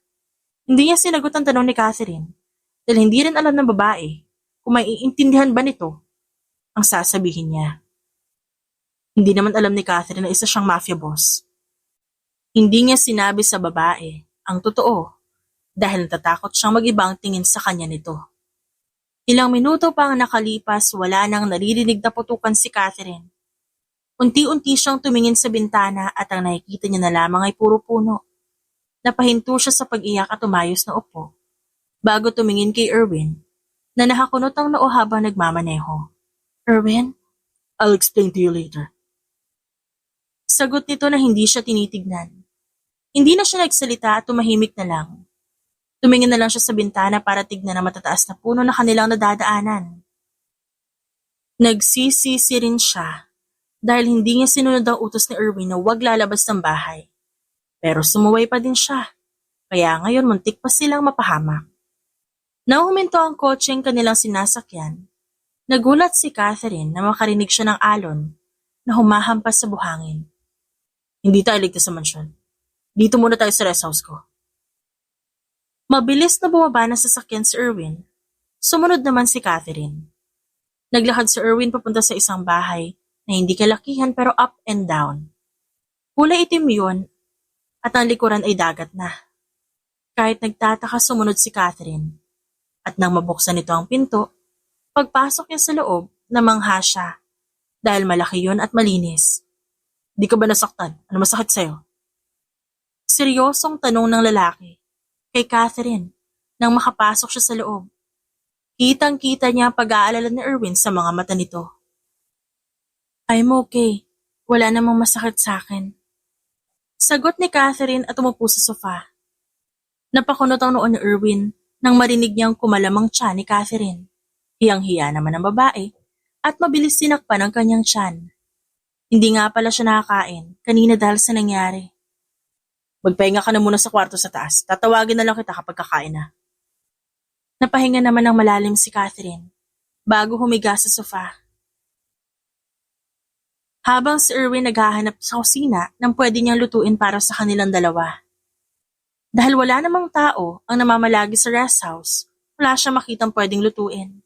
Hindi niya sinagot ang tanong ni Catherine dahil hindi rin alam ng babae kung maiintindihan ba nito ang sasabihin niya. Hindi naman alam ni Catherine na isa siyang mafia boss. Hindi niya sinabi sa babae ang totoo dahil natatakot siyang mag-ibang tingin sa kanya nito. Ilang minuto pa ang nakalipas, wala nang naririnig na putukan si Catherine. Unti-unti siyang tumingin sa bintana at ang nakikita niya na lamang ay puro puno. Napahinto siya sa pag-iyak at umayos na upo bago tumingin kay Erwin na nakakunot ang noo habang nagmamaneho. Erwin, I'll explain to you later. Sagot nito na hindi siya tinitignan. Hindi na siya nagsalita at tumahimik na lang. Tumingin na lang siya sa bintana para tignan ang matataas na puno na kanilang nadadaanan. Nagsisisi rin siya dahil hindi niya sinunod ang utos ni Erwin na huwag lalabas ng bahay. Pero sumuway pa din siya, kaya ngayon muntik pa silang mapahamak. Nang huminto ang kotseng kanilang sinasakyan, nagulat si Catherine na makarinig siya ng alon na humahampas sa buhangin. Hindi tayo ligtas sa mansyon. Dito muna tayo sa rest house ko. Mabilis na bumaba na sasakyan si Erwin. Sumunod naman si Catherine. Naglakad si Erwin papunta sa isang bahay na hindi kalakihan pero up and down. Kulay itim yun at ang likuran ay dagat na. Kahit nagtataka sumunod si Catherine. At nang mabuksan nito ang pinto, pagpasok niya sa loob, namangha siya dahil malaki yun at malinis. Di ka ba nasaktan? Ano masakit sa'yo? Seryosong tanong ng lalaki kay Catherine nang makapasok siya sa loob. Kitang-kita niya ang pag-aalala ni Erwin sa mga mata nito. I'm okay. Wala namang masakit sa akin. Sagot ni Catherine at umupo sa sofa. Napakunot ang noo ni Erwin nang marinig niyang kumalamang tiyan ni Catherine. Hiyang-hiya naman ang babae at mabilis sinakpan ang kanyang tiyan. Hindi nga pala siya nakakain kanina dahil sa nangyari. Magpahinga ka na muna sa kwarto sa taas. Tatawagin na lang kita kapag kakain na. Napahinga naman ng malalim si Catherine bago humiga sa sofa. Habang si Erwin naghahanap sa kusina ng pwede niyang lutuin para sa kanilang dalawa. Dahil wala namang tao ang namamalagi sa rest house, wala siya makitang pwedeng lutuin.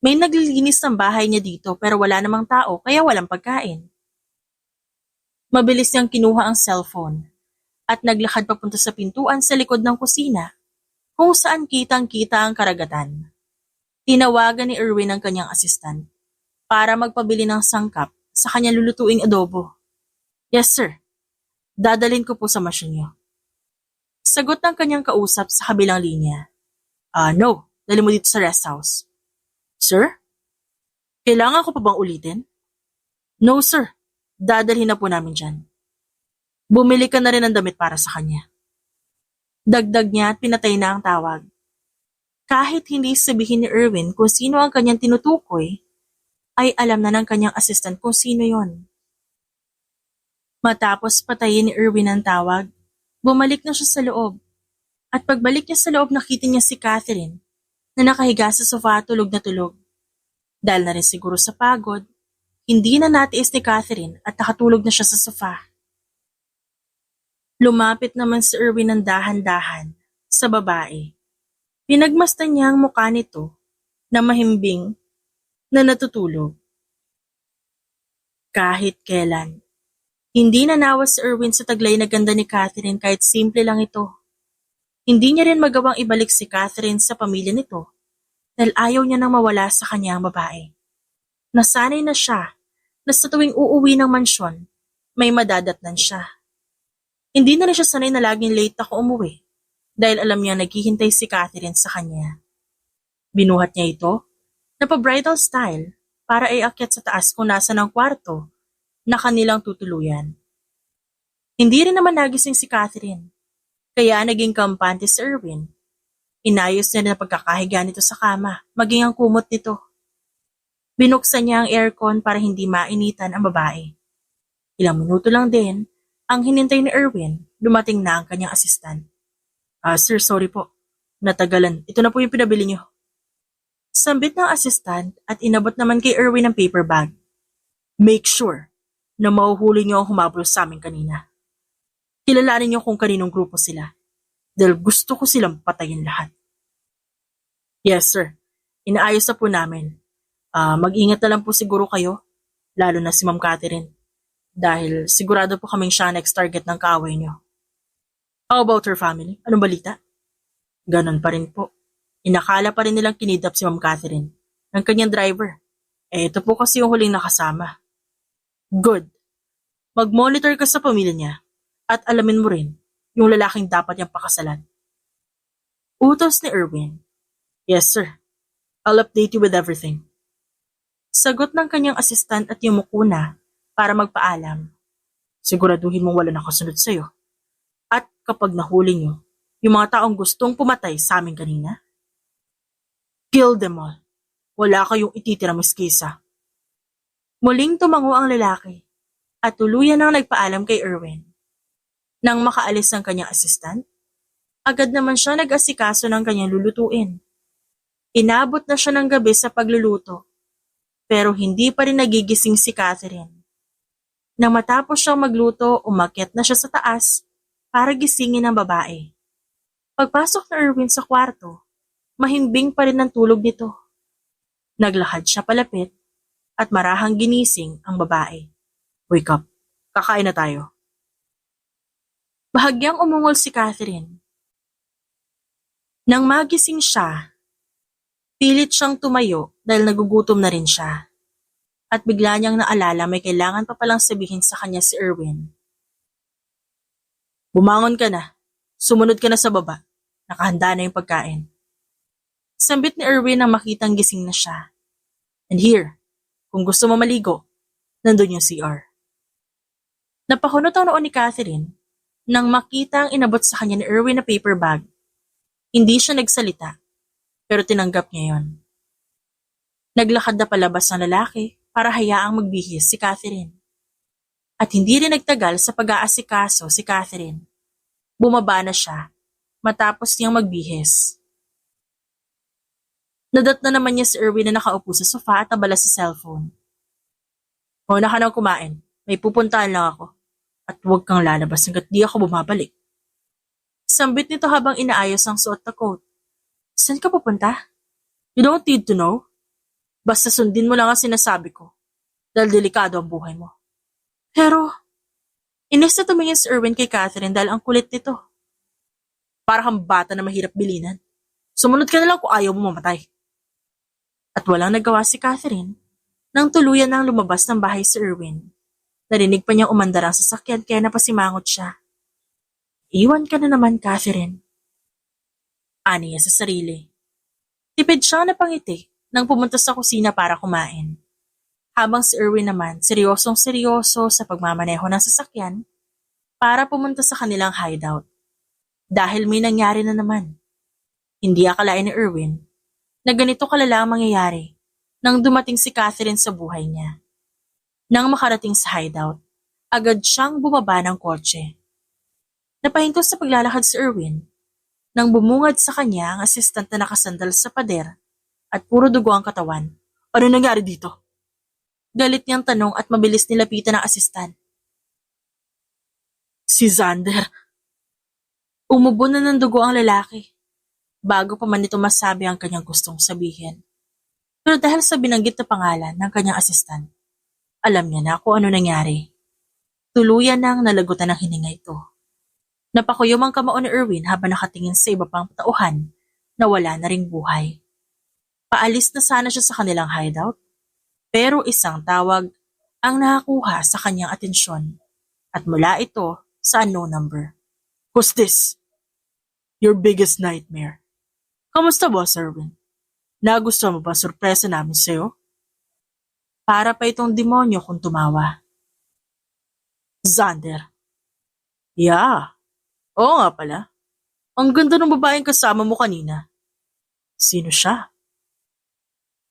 May naglilinis ng bahay niya dito pero wala namang tao kaya walang pagkain. Mabilis niyang kinuha ang cellphone at naglakad papunta sa pintuan sa likod ng kusina kung saan kitang-kita ang karagatan. Tinawagan ni Erwin ang kanyang assistant para magpabili ng sangkap sa kanyang lulutuing adobo. Yes, sir. Dadalhin ko po sa machine niyo. Sagot ng kanyang kausap sa kabilang linya. No. Dali mo dito sa rest house. Sir? Kailangan ko pa bang ulitin? No, sir. Dadalhin na po namin dyan. Bumili ka na rin ng damit para sa kanya. Dagdag niya at pinatay na ang tawag. Kahit hindi sabihin ni Erwin kung sino ang kanyang tinutukoy, ay alam na ng kanyang assistant kung sino yon. Matapos patayin ni Erwin ang tawag, bumalik na siya sa loob. At pagbalik niya sa loob nakita niya si Catherine na nakahiga sa sofa at tulog na tulog. Dahil na rin siguro sa pagod, hindi na natiis ni Catherine at nakatulog na siya sa sofa. Lumapit naman si Erwin ng dahan-dahan sa babae. Pinagmasdan niya ang mukha nito na mahimbing na natutulog. Kahit kailan, hindi nanawas si Erwin sa taglay na ganda ni Catherine kahit simple lang ito. Hindi niya rin magawang ibalik si Catherine sa pamilya nito dahil ayaw niya nang mawala sa kanya ang babae. Nasanay na siya na sa tuwing uuwi ng mansyon, may madadatnan siya. Hindi na rin siya sanay na laging late ako umuwi dahil alam niya naghihintay si Catherine sa kanya. Binuhat niya ito na pa-bridal style para iakyat sa taas kung nasa ng kwarto na kanilang tutuluyan. Hindi rin naman nagising si Catherine, kaya naging kampante si Erwin. Inayos niya na pagkakahiga nito sa kama, maging ang kumot nito. Binuksan niya ang aircon para hindi mainitan ang babae. Ilang minuto lang din, ang hinintay ni Erwin, dumating na ang kanyang assistant. Sir, sorry po. Natagalan. Ito na po yung pinabili niyo. Sambit ng assistant at inabot naman kay Erwin ang paper bag. Make sure na mahuhuli niyo ang humabol sa amin kanina. Kilalanin niyo kung kaninong grupo sila. Dahil gusto ko silang patayin lahat. Yes, sir. Inaayos na po namin. Mag-ingat na lang po siguro kayo, lalo na si Ma'am Catherine. Dahil sigurado po kaming siya next target ng kaaway niyo. How about her family? Anong balita? Ganon pa rin po. Inakala pa rin nilang kinidnap si Ma'am Catherine ng kanyang driver. Ito po kasi yung huling nakasama. Good. Mag-monitor ka sa pamilya niya at alamin mo rin yung lalaking dapat niyang pakasalan. Utos ni Erwin. Yes, sir. I'll update you with everything. Sagot ng kanyang assistant at yumuko na para magpaalam. Siguraduhin mong wala nakasunod sa'yo. At kapag nahuli niyo, yung mga taong gustong pumatay sa amin kanina, kill them all. Wala kayong ititira miskisa. Muling tumango ang lalaki at tuluyan ang nagpaalam kay Erwin. Nang makaalis ang kanyang assistant, agad naman siya nag-asikaso ng kanyang lulutuin. Inabot na siya ng gabi sa pagluluto, pero hindi pa rin nagigising si Catherine. Nang matapos siyang magluto, umakyat na siya sa taas para gisingin ang babae. Pagpasok na Erwin sa kwarto, mahimbing pa rin ang tulog nito. Naglakad siya palapit at marahang ginising ang babae. Wake up, kakain na tayo. Bahagyang umungol si Catherine. Nang magising siya, pilit siyang tumayo dahil nagugutom na rin siya. At bigla niyang naalala may kailangan pa palang sabihin sa kanya si Erwin. Bumangon ka na. Sumunod ka na sa baba. Nakahanda na yung pagkain. Sambit ni Erwin nang makitang gising na siya. And here, kung gusto mo maligo, nandun yung CR. Napahunot ang noon ni Catherine nang makita ang inabot sa kanya ni Erwin na paper bag. Hindi siya nagsalita, pero tinanggap niya yon. Naglakad na palabas ng lalaki para hayaang magbihis si Catherine. At hindi rin nagtagal sa pag-aasikaso si Catherine. Bumaba na siya matapos niyang magbihis. Nadat na naman niya si Erwin na nakaupo sa sofa at abala sa cellphone. Mauna ka nang kumain. May pupuntahan lang ako. At huwag kang lalabas hanggat di ako bumabalik. Sambit nito habang inaayos ang suot na coat. Saan ka pupunta? You don't need to know. Basta sundin mo lang ang sinasabi ko. Dahil delikado ang buhay mo. Pero, inis na tumingin si Erwin kay Catherine dahil ang kulit nito. Para kang bata na mahirap bilinan. Sumunod ka na lang kung ayaw mo mamatay. At walang nagawa si Catherine, Nang tuluyan nang lumabas ng bahay si Erwin, narinig pa niyang umandar ang sasakyan kaya napasimangot siya. Iwan ka na naman, Catherine. Ani niya sa sarili. Tipid siyang napangiti nang pumunta sa kusina para kumain. Habang si Erwin naman seryosong seryoso sa pagmamaneho ng sasakyan para pumunta sa kanilang hideout. Dahil may nangyari na naman. Hindi akalain ni Erwin na ganito kalala ang mangyayari nang dumating si Catherine sa buhay niya. Nang makarating sa hideout, agad siyang bumaba ng kotse. Napahinto sa paglalakad si Erwin nang bumungad sa kanya ang assistant na nakasandal sa pader at puro dugo ang katawan. Ano nangyari dito? Galit niyang tanong at mabilis nilapitan ng assistant. Si Xander. Umubo na ng dugo ang lalaki bago pa man ito masabi ang kanyang gustong sabihin. Pero dahil sa binanggit na pangalan ng kanyang assistant, alam niya na kung ano nangyari. Tuluyan nang nalagutan ng hininga ito. Napakuyom ang kamao ni Erwin habang nakatingin sa iba pang tauhan na wala na ring buhay. Paalis na sana siya sa kanilang hideout, pero isang tawag ang nakakuha sa kanyang atensyon at mula ito sa unknown number. Who's this? Your biggest nightmare. Kamusta Boss Erwin? Nagustuhan mo ba sorpresa namin sa'yo? Para pa itong demonyo kung tumawa. Xander. Yeah. Oo nga pala. Ang ganda ng babaeng kasama mo kanina. Sino siya?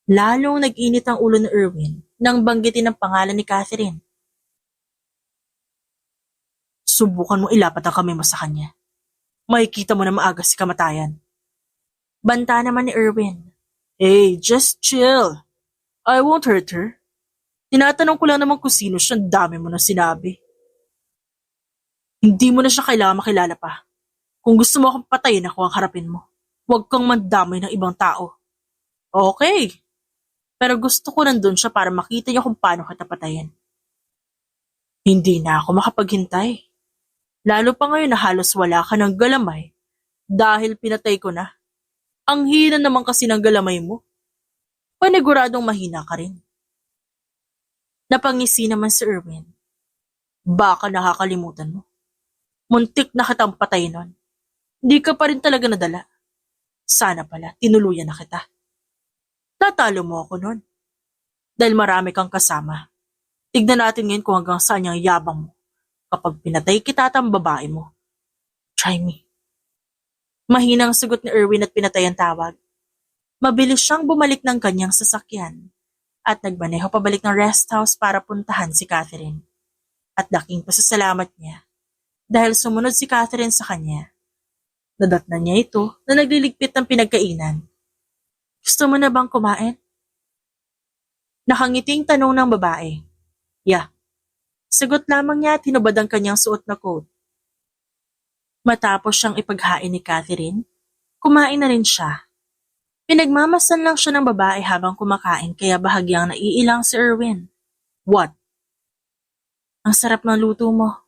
Lalong nag-init ang ulo ni Erwin nang banggitin ang pangalan ni Catherine. Subukan mong ilapat ang kamay mo sa kanya. Makikita mo na maaga si kamatayan. Banta naman ni Erwin. Hey, just chill. I won't hurt her. Tinatanong ko lang naman kung sino siya, dami mo na sinabi. Hindi mo na siya kailangan makilala pa. Kung gusto mo akong patayin, ako ang harapin mo. Huwag kang mandamay ng ibang tao. Okay. Pero gusto ko nandun siya para makita niya kung paano kita patayin. Hindi na ako makapaghintay. Lalo pa ngayon na halos wala ka ng galamay dahil pinatay ko na. Ang hina naman kasi ng galamay mo. Paniguradong mahina ka rin. Napangisi naman si Erwin. Baka nakakalimutan mo. Muntik na kitang patay nun. Di ka pa rin talaga nadala. Sana pala, tinuluyan na kita. Tatalo mo ako nun. Dahil marami kang kasama. Tignan natin ngayon kung hanggang saan yung yabang mo kapag pinatay kita at ang babae mo. Try me. Mahinang sagot ni Erwin at pinatay ang tawag. Mabilis siyang bumalik ng kanyang sasakyan at nagmaneho pabalik ng rest house para puntahan si Catherine. At laking pasasalamat niya dahil sumunod si Catherine sa kanya. Nadatnan niya ito na nagliligpit ng pinagkainan. Gusto mo na bang kumain? Nakangiting tanong ng babae. Yeah. Sagot lamang niya at hinubad ang kanyang suot na coat. Matapos siyang ipaghain ni Catherine, kumain na rin siya. Pinagmamasan lang siya ng babae habang kumakain kaya bahagyang naiilang si Erwin. What? Ang sarap ng luto mo.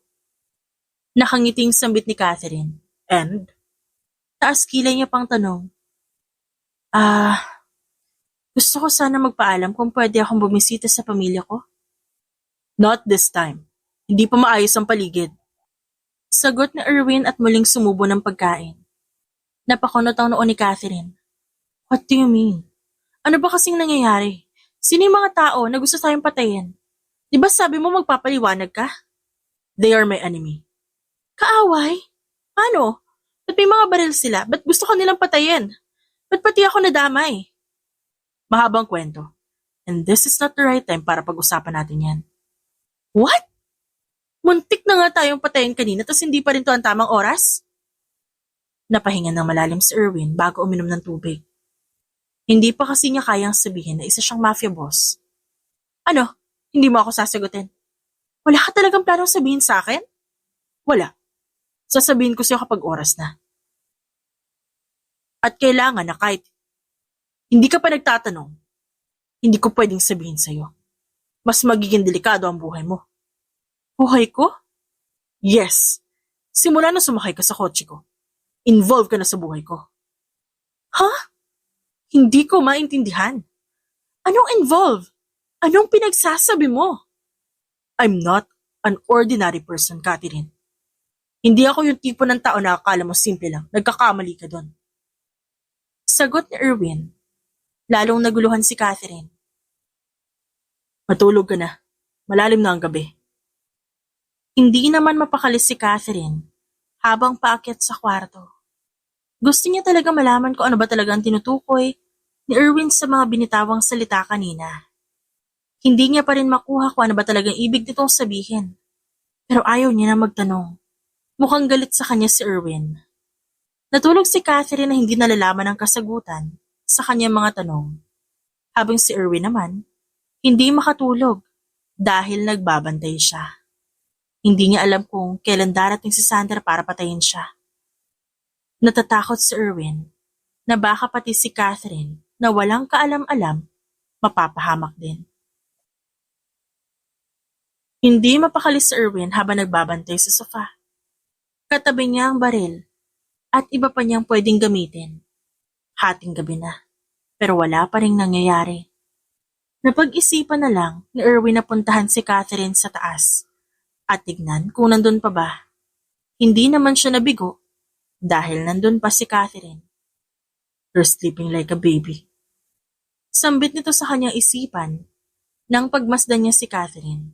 Nakangiting sambit ni Catherine. And? Taas kilay niya pang tanong. Gusto ko sana magpaalam kung pwede akong bumisita sa pamilya ko. Not this time. Hindi pa maayos ang paligid. Sagot ni Erwin at muling sumubo ng pagkain. Napakunot ang noon ni Catherine. What do you mean? Ano ba kasing nangyayari? Sino yung mga tao na gusto tayong patayin? Di ba sabi mo magpapaliwanag ka? They are my enemy. Kaaway? Paano? Ba't may mga baril sila? Ba't gusto ka nilang patayin? Ba't pati ako nadamay? Mahabang kwento. And this is not the right time para pag-usapan natin yan. What? Muntik na nga tayong patayin kanina tas hindi pa rin to ang tamang oras? Napahinga ng malalim si Erwin bago uminom ng tubig. Hindi pa kasi niya kayang sabihin na isa siyang mafia boss. Ano? Hindi mo ako sasagutin? Wala ka talagang planong sabihin sa akin? Wala. Sasabihin ko sa'yo kapag oras na. At kailangan na kahit hindi ka pa nagtatanong, hindi ko pwedeng sabihin sa'yo. Mas magiging delikado ang buhay mo. Buhay ko? Yes. Simula na sumakay ka sa kotse ko. Involved ka na sa buhay ko. Ha? Hindi ko maintindihan. Anong involved? Anong pinagsasabi mo? I'm not an ordinary person, Catherine. Hindi ako yung tipo ng tao na akala mo simple lang. Nagkakamali ka doon. Sagot ni Erwin. Lalong naguluhan si Catherine. Matulog ka na. Malalim na ang gabi. Hindi naman mapakalis si Catherine habang paakyat sa kwarto. Gusto niya talaga malaman kung ano ba talaga ang tinutukoy ni Erwin sa mga binitawang salita kanina. Hindi niya pa rin makuha kung ano ba talagang ibig nitong sabihin. Pero ayaw niya na magtanong. Mukhang galit sa kanya si Erwin. Natulog si Catherine na hindi nalalaman ang kasagutan sa kanyang mga tanong. Habang si Erwin naman, hindi makatulog dahil nagbabantay siya. Hindi niya alam kung kailan darating si Sander para patayin siya. Natatakot si Erwin na baka pati si Catherine na walang kaalam-alam mapapahamak din. Hindi mapakalis si Erwin habang nagbabantay sa sofa. Katabi niya ang baril at iba pa niyang pwedeng gamitin. Hating gabi na, pero wala pa ring nangyayari. Napag-isipan na lang ni Erwin na puntahan si Catherine sa taas at tignan kung nandun pa ba. Hindi naman siya nabigo dahil nandun pa si Catherine. You're sleeping like a baby. Sambit nito sa kanyang isipan nang pagmasdan niya si Catherine.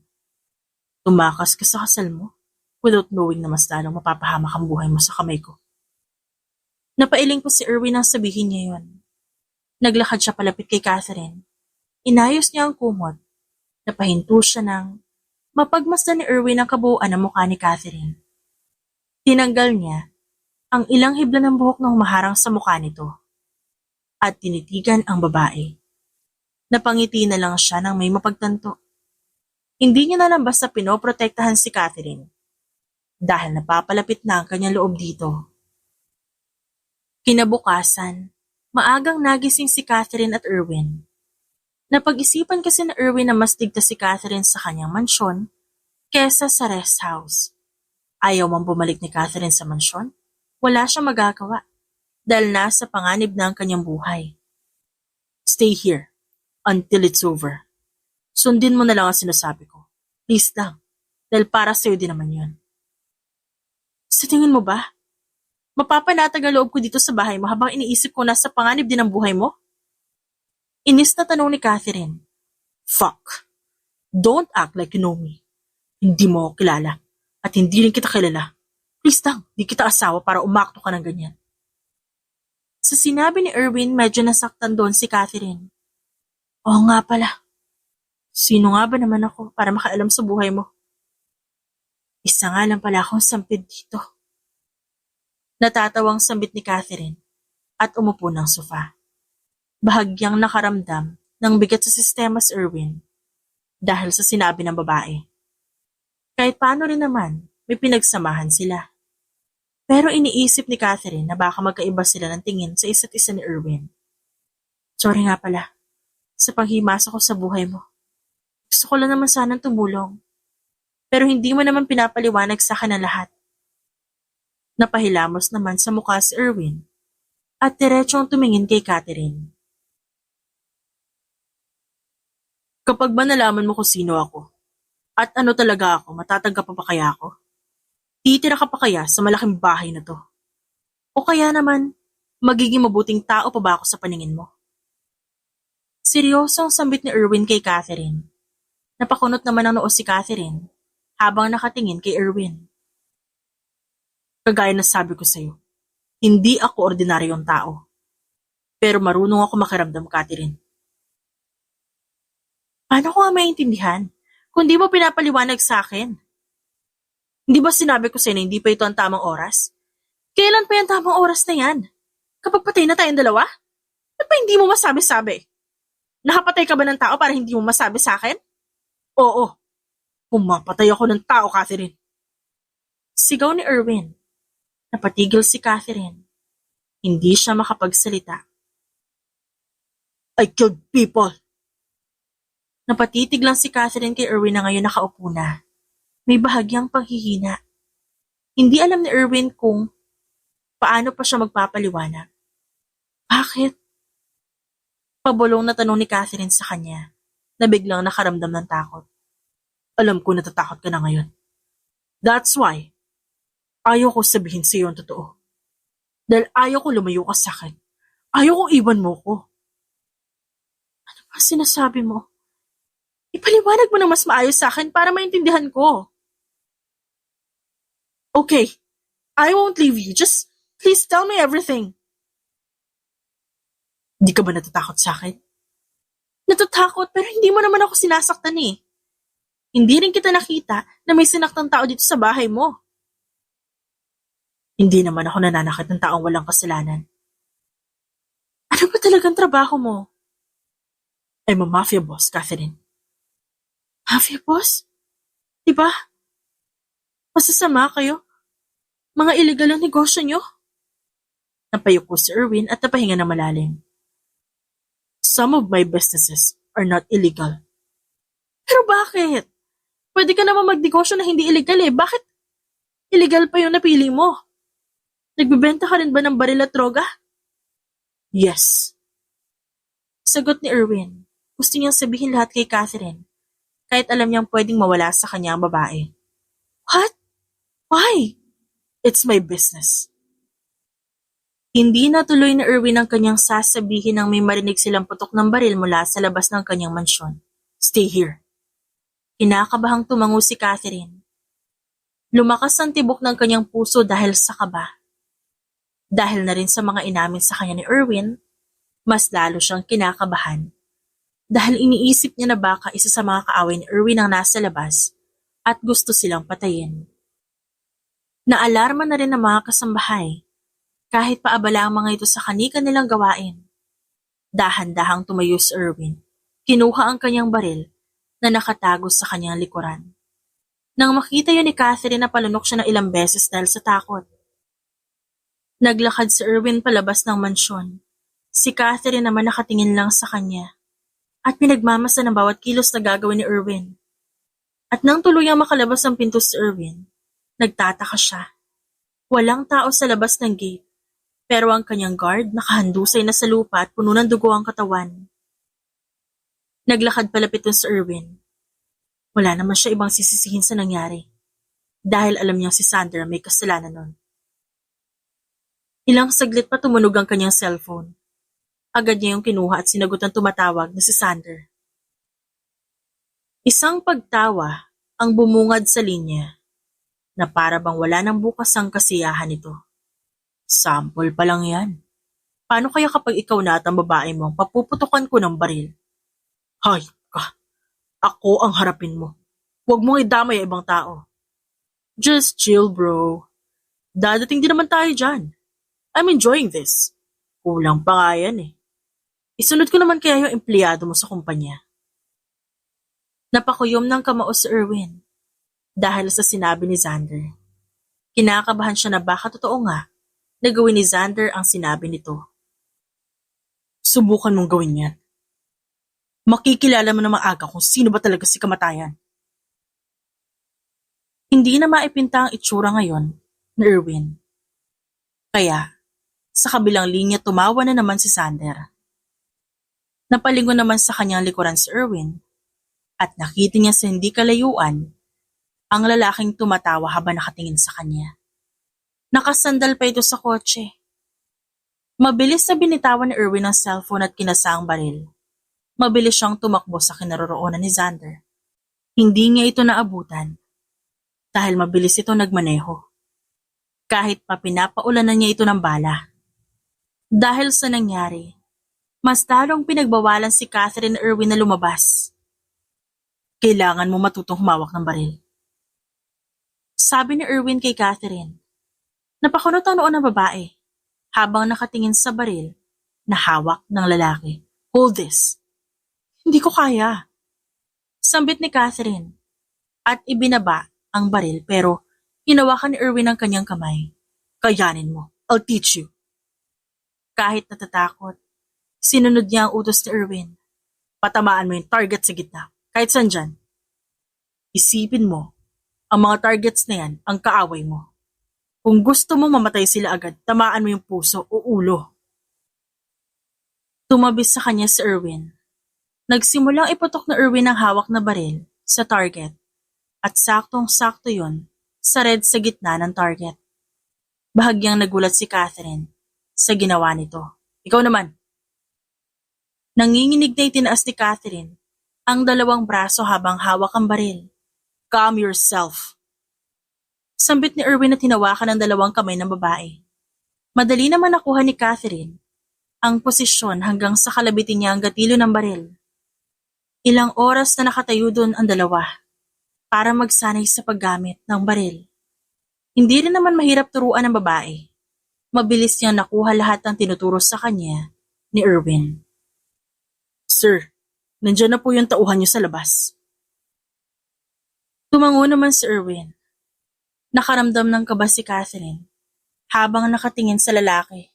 Tumakas ka sa kasal mo without knowing na mas lalong mapapahamak ang buhay mo sa kamay ko. Napailing po si Erwin nang sabihin niya yon. Naglakad siya palapit kay Catherine. Inayos niya ang kumot. Napahinto siya nang mapagmasdan ni Erwin ang kabuuan ng mukha ni Catherine. Tinanggal niya ang ilang hibla ng buhok na humaharang sa mukha nito at tinitigan ang babae. Napangiti na lang siya nang may mapagtanto. Hindi niya na lang basta pinoprotektahan si Catherine dahil napapalapit na ang kanyang loob dito. Kinabukasan, maagang nagising si Catherine at Erwin. Napag-isipan kasi na Erwin na mas ligtas si Catherine sa kanyang mansyon kesa sa rest house. Ayaw mang bumalik ni Catherine sa mansyon, wala siyang magagawa dahil nasa panganib na ang kanyang buhay. Stay here until it's over. Sundin mo na lang ang sinasabi ko. Please lang, dahil para sa'yo din naman yun. Sa tingin mo ba? Mapapanatag ang loob ko dito sa bahay mo habang iniisip ko nasa panganib din ang buhay mo? Inis na tanong ni Catherine. Fuck. Don't act like you know me. Hindi mo ako kilala at hindi rin kita kilala. Please lang, di kita asawa para umakto ka ng ganyan. Sa sinabi ni Erwin, medyo nasaktan doon si Catherine. Oo nga pala. Sino nga ba naman ako para makaalam sa buhay mo? Isa nga lang pala akong sampid dito. Natatawang sambit ni Catherine at umupo ng sofa. Bahagyang nakaramdam ng bigat sa sistema si Erwin dahil sa sinabi ng babae. Kahit paano rin naman, may pinagsamahan sila. Pero iniisip ni Catherine na baka magkaiba sila ng tingin sa isa't isa ni Erwin. Sorry nga pala, sa panghimasa ko sa buhay mo. Gusto ko lang naman sanang tumulong. Pero hindi mo naman pinapaliwanag sa akin ang lahat. Napahilamos naman sa mukha si Erwin at diretsong tumingin kay Catherine. Kapag ba nalaman mo kung sino ako at ano talaga ako, matatanggap pa kaya ako? Titira ka pa kaya sa malaking bahay na to? O kaya naman, magiging mabuting tao pa ba ako sa paningin mo? Seryosong sambit ni Erwin kay Catherine. Napakunot naman ang noo si Catherine habang nakatingin kay Erwin. Kagaya na sabi ko sa'yo, hindi ako ordinaryong tao. Pero marunong ako makiramdam, Catherine. Paano ko nga maintindihan kung di mo pinapaliwanag sa akin? Hindi ba sinabi ko sa'yo na hindi pa ito ang tamang oras? Kailan pa yung tamang oras na yan? Kapag patay na tayong dalawa? Ba't pa hindi mo masabi-sabi? Nakapatay ka ba ng tao para hindi mo masabi sa akin? Oo. Pumapatay ako ng tao, Catherine. Sigaw ni Erwin. Napatigil si Catherine. Hindi siya makapagsalita. I killed people. Napatitig lang si Catherine kay Erwin na ngayon nakaupo na. May bahagyang panghihina. Hindi alam ni Erwin kung paano pa siya magpapaliwanag. Bakit? Pabulong na tanong ni Catherine sa kanya na biglang nakaramdam ng takot. Alam ko natatakot ka na ngayon. That's why, ayaw ko sabihin sa iyo ang totoo. Dahil ayaw ko lumayo ka sa akin. Ayaw ko iwan mo ko. Ano ba sinasabi mo? Ipaliwanag mo na mas maayos sa akin para maintindihan ko. Okay, I won't leave you. Just please tell me everything. Hindi ka ba natatakot sa akin? Natatakot pero hindi mo naman ako sinasaktan eh. Hindi rin kita nakita na may sinaktang tao dito sa bahay mo. Hindi naman ako nananakit ng taong walang kasalanan. Ano ba talagang trabaho mo? I'm a mafia boss, Catherine. Mafia boss? Diba? Masasama kayo? Mga illegal ang negosyo nyo? Napayuko si Erwin at napahinga na malalim. Some of my businesses are not illegal. Pero bakit? Pwede ka naman magnegosyo na hindi illegal eh. Bakit illegal pa yung napili mo? Nagbibenta ka rin ba ng baril at droga? Yes. Sagot ni Erwin. Gusto niyang sabihin lahat kay Catherine. Kahit alam niyang pwedeng mawala sa kanya ang babae. What? Why? It's my business. Hindi natuloy na Erwin ang kanyang sasabihin nang may marinig silang putok ng baril mula sa labas ng kanyang mansyon. Stay here. Kinakabahang tumango si Catherine. Lumakas ang tibok ng kanyang puso dahil sa kaba. Dahil na rin sa mga inamin sa kanya ni Erwin, mas lalo siyang kinakabahan. Dahil iniisip niya na baka isa sa mga kaaway ni Erwin ang nasa labas at gusto silang patayin. Naalarma na rin ang mga kasambahay. Kahit paabala ang mga ito sa kanilang gawain. Dahan-dahang tumayo si Erwin. Kinuha ang kanyang baril na nakatago sa kanyang likuran. Nang makita yun ni Catherine na palunok siya ng ilang beses dahil sa takot. Naglakad si Erwin palabas ng mansyon. Si Catherine naman nakatingin lang sa kanya at pinagmamasa ng bawat kilos na gagawin ni Erwin. At nang tuluyang makalabas ang pinto si Erwin, nagtataka siya. Walang tao sa labas ng gate. Pero ang kanyang guard nakahandusay na sa lupa at puno ng dugo ang katawan. Naglakad palapit dun sa Erwin. Wala naman siya ibang sisisihin sa nangyari. Dahil alam niyang si Sander may kasalanan nun. Ilang saglit pa tumunog ang kanyang cellphone. Agad niya yung kinuha at sinagot ang tumatawag na si Sander. Isang pagtawa ang bumungad sa linya na para bang wala nang bukas ang kasiyahan nito. Sample pa lang yan. Paano kaya kapag ikaw na at ang babae mo, papuputukan ko ng baril? Hay ka, ako ang harapin mo. Huwag mong idamay ang ibang tao. Just chill bro. Dadating din naman tayo dyan. I'm enjoying this. Kulang pa nga yan eh. Isunod ko naman kaya yung empleyado mo sa kumpanya. Napakuyom ng kamao si Erwin dahil sa sinabi ni Xander. Kinakabahan siya na baka totoo nga na gawin ni Xander ang sinabi nito. Subukan mong gawin yan. Makikilala mo na maaga kung sino ba talaga si kamatayan. Hindi na maipinta ang itsura ngayon ni Erwin. Kaya, sa kabilang linya tumawa na naman si Xander. Napalingon naman sa kanyang likuran si Erwin at nakita niya sa hindi kalayuan ang lalaking tumatawa habang nakatingin sa kanya. Nakasandal pa ito sa kotse. Mabilis na binitawan ni Erwin ang cellphone at kinasa ang baril. Mabilis siyang tumakbo sa kinaroroonan ni Xander. Hindi niya ito naabutan dahil mabilis ito nagmaneho. Kahit pa pinapaulanan niya ito ng bala. Dahil sa nangyari, mas talong pinagbawalan si Catherine na Erwin na lumabas. Kailangan mo matutong humawak ng baril. Sabi ni Erwin kay Catherine. Napakunot ang noon ng babae habang nakatingin sa baril na hawak ng lalaki. Hold this. Hindi ko kaya. Sambit ni Catherine at ibinaba ang baril pero hinawakan ni Erwin ang kanyang kamay. Kayanin mo. I'll teach you. Kahit natatakot, sinunod niya ang utos ni Erwin. Patamaan mo yung target sa gitna. Kahit saan dyan. Isipin mo, ang mga targets na yan ang kaaway mo. Kung gusto mo mamatay sila agad, tamaan mo yung puso o ulo. Tumabis sa kanya si Erwin. Nagsimulang iputok na Erwin ang hawak na baril sa target at saktong-sakto yun sa red sa gitna ng target. Bahagyang nagulat si Catherine sa ginawa nito. Ikaw naman. Nanginginig na itinaas ni Catherine ang dalawang braso habang hawak ang baril. Calm yourself. Sambit ni Erwin at hinawakan ng dalawang kamay ng babae. Madali naman nakuha ni Catherine ang posisyon hanggang sa kalabitin niya ang gatilyo ng baril. Ilang oras na nakatayo doon ang dalawa para magsanay sa paggamit ng baril. Hindi rin naman mahirap turuan ng babae. Mabilis niyang nakuha lahat ng tinuturo sa kanya ni Erwin. Sir, nandiyan na po yung tauhan niyo sa labas. Tumango naman si Erwin. Nakaramdam ng kaba si Catherine habang nakatingin sa lalaki.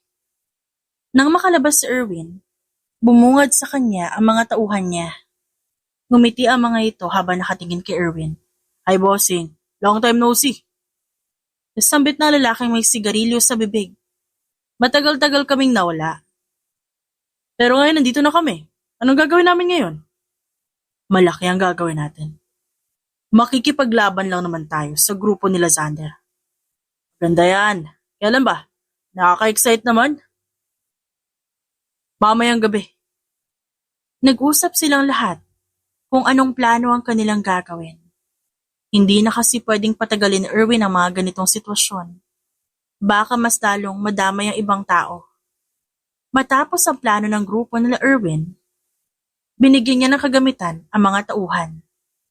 Nang makalabas si Erwin, bumungad sa kanya ang mga tauhan niya. Ngumiti ang mga ito habang nakatingin kay Erwin. Hi bossing, long time no see. Nasambit na lalaking may sigarilyo sa bibig. Matagal-tagal kaming nawala. Pero ngayon nandito na kami. Anong gagawin namin ngayon? Malaki ang gagawin natin. Makikipaglaban lang naman tayo sa grupo nila Xander. Ganda yan. Kailan ba? Nakaka-excite naman. Mamayang gabi. Nag-usap silang lahat kung anong plano ang kanilang gagawin. Hindi na kasi pwedeng patagalin ni Erwin ang mga ganitong sitwasyon. Baka mas lalong madamay ang ibang tao. Matapos ang plano ng grupo nila Erwin, binigyan niya ng kagamitan ang mga tauhan,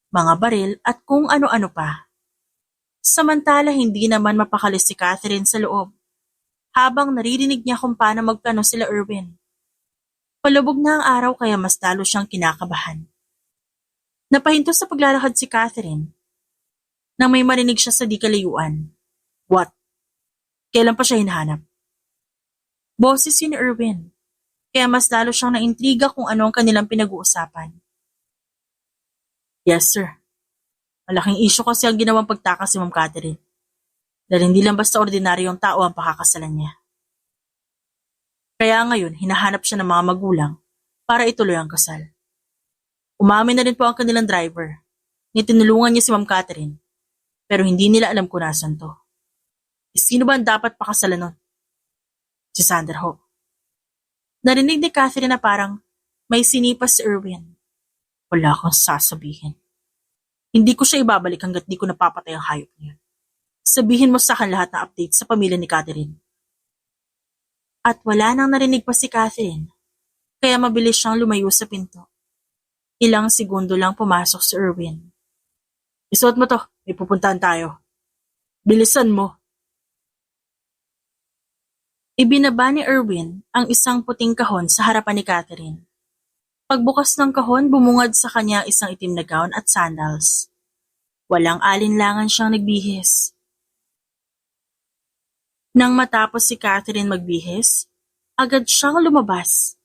mga baril at kung ano-ano pa. Samantala hindi naman mapakali si Catherine sa loob habang naririnig niya kung paano magplano sila Erwin. Palubog na ang araw kaya mas lalo siyang kinakabahan. Napahinto sa paglalakad si Catherine nang may marinig siya sa di kalayuan. What? Kailan pa siya hinahanap? Boses yun ni Erwin, kaya mas lalo siyang naintriga kung ano ang kanilang pinag-uusapan. Yes sir. Malaking issue kasi ang ginawang pagtakas si Ma'am Catherine. Dahil hindi lang basta ordinaryong tao ang pakakasalan niya. Kaya ngayon, hinahanap siya ng mga magulang para ituloy ang kasal. Umamin na rin po ang kanilang driver. Tinulungan niya si Ma'am Catherine. Pero hindi nila alam kung nasan to. Sino ba ang dapat pakasalan nun? Si Xander ho. Narinig ni Catherine na parang may sinipas si Erwin. Wala akong sasabihin. Hindi ko siya ibabalik hanggat di ko napapatay ang hayop niya. Sabihin mo sa akin lahat ng update sa pamilya ni Catherine. At wala nang narinig pa si Catherine, kaya mabilis siyang lumayo sa pinto. Ilang segundo lang pumasok si Erwin. Isuot mo to, may pupuntahan tayo. Bilisan mo. Ibinaba ni Erwin ang isang puting kahon sa harapan ni Catherine. Pagbukas ng kahon, bumungad sa kanya isang itim na gown at sandals. Walang alinlangan siyang nagbihis. Nang matapos si Catherine magbihis, agad siyang lumabas.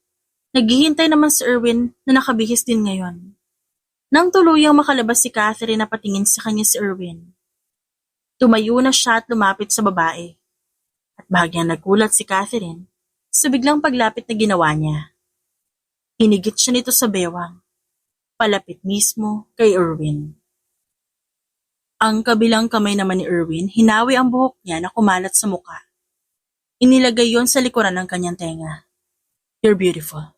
Naghihintay naman si Erwin na nakabihis din ngayon. Nang tuluyang makalabas si Catherine na patingin sa kanya si Erwin. Tumayo na siya at lumapit sa babae. At bahagyang nagulat si Catherine sa biglang paglapit na ginawa niya. Hinigit siya nito sa bewang, palapit mismo kay Erwin. Ang kabilang kamay naman ni Erwin, hinawi ang buhok niya na kumalat sa muka. Inilagay yon sa likuran ng kanyang tenga. You're beautiful.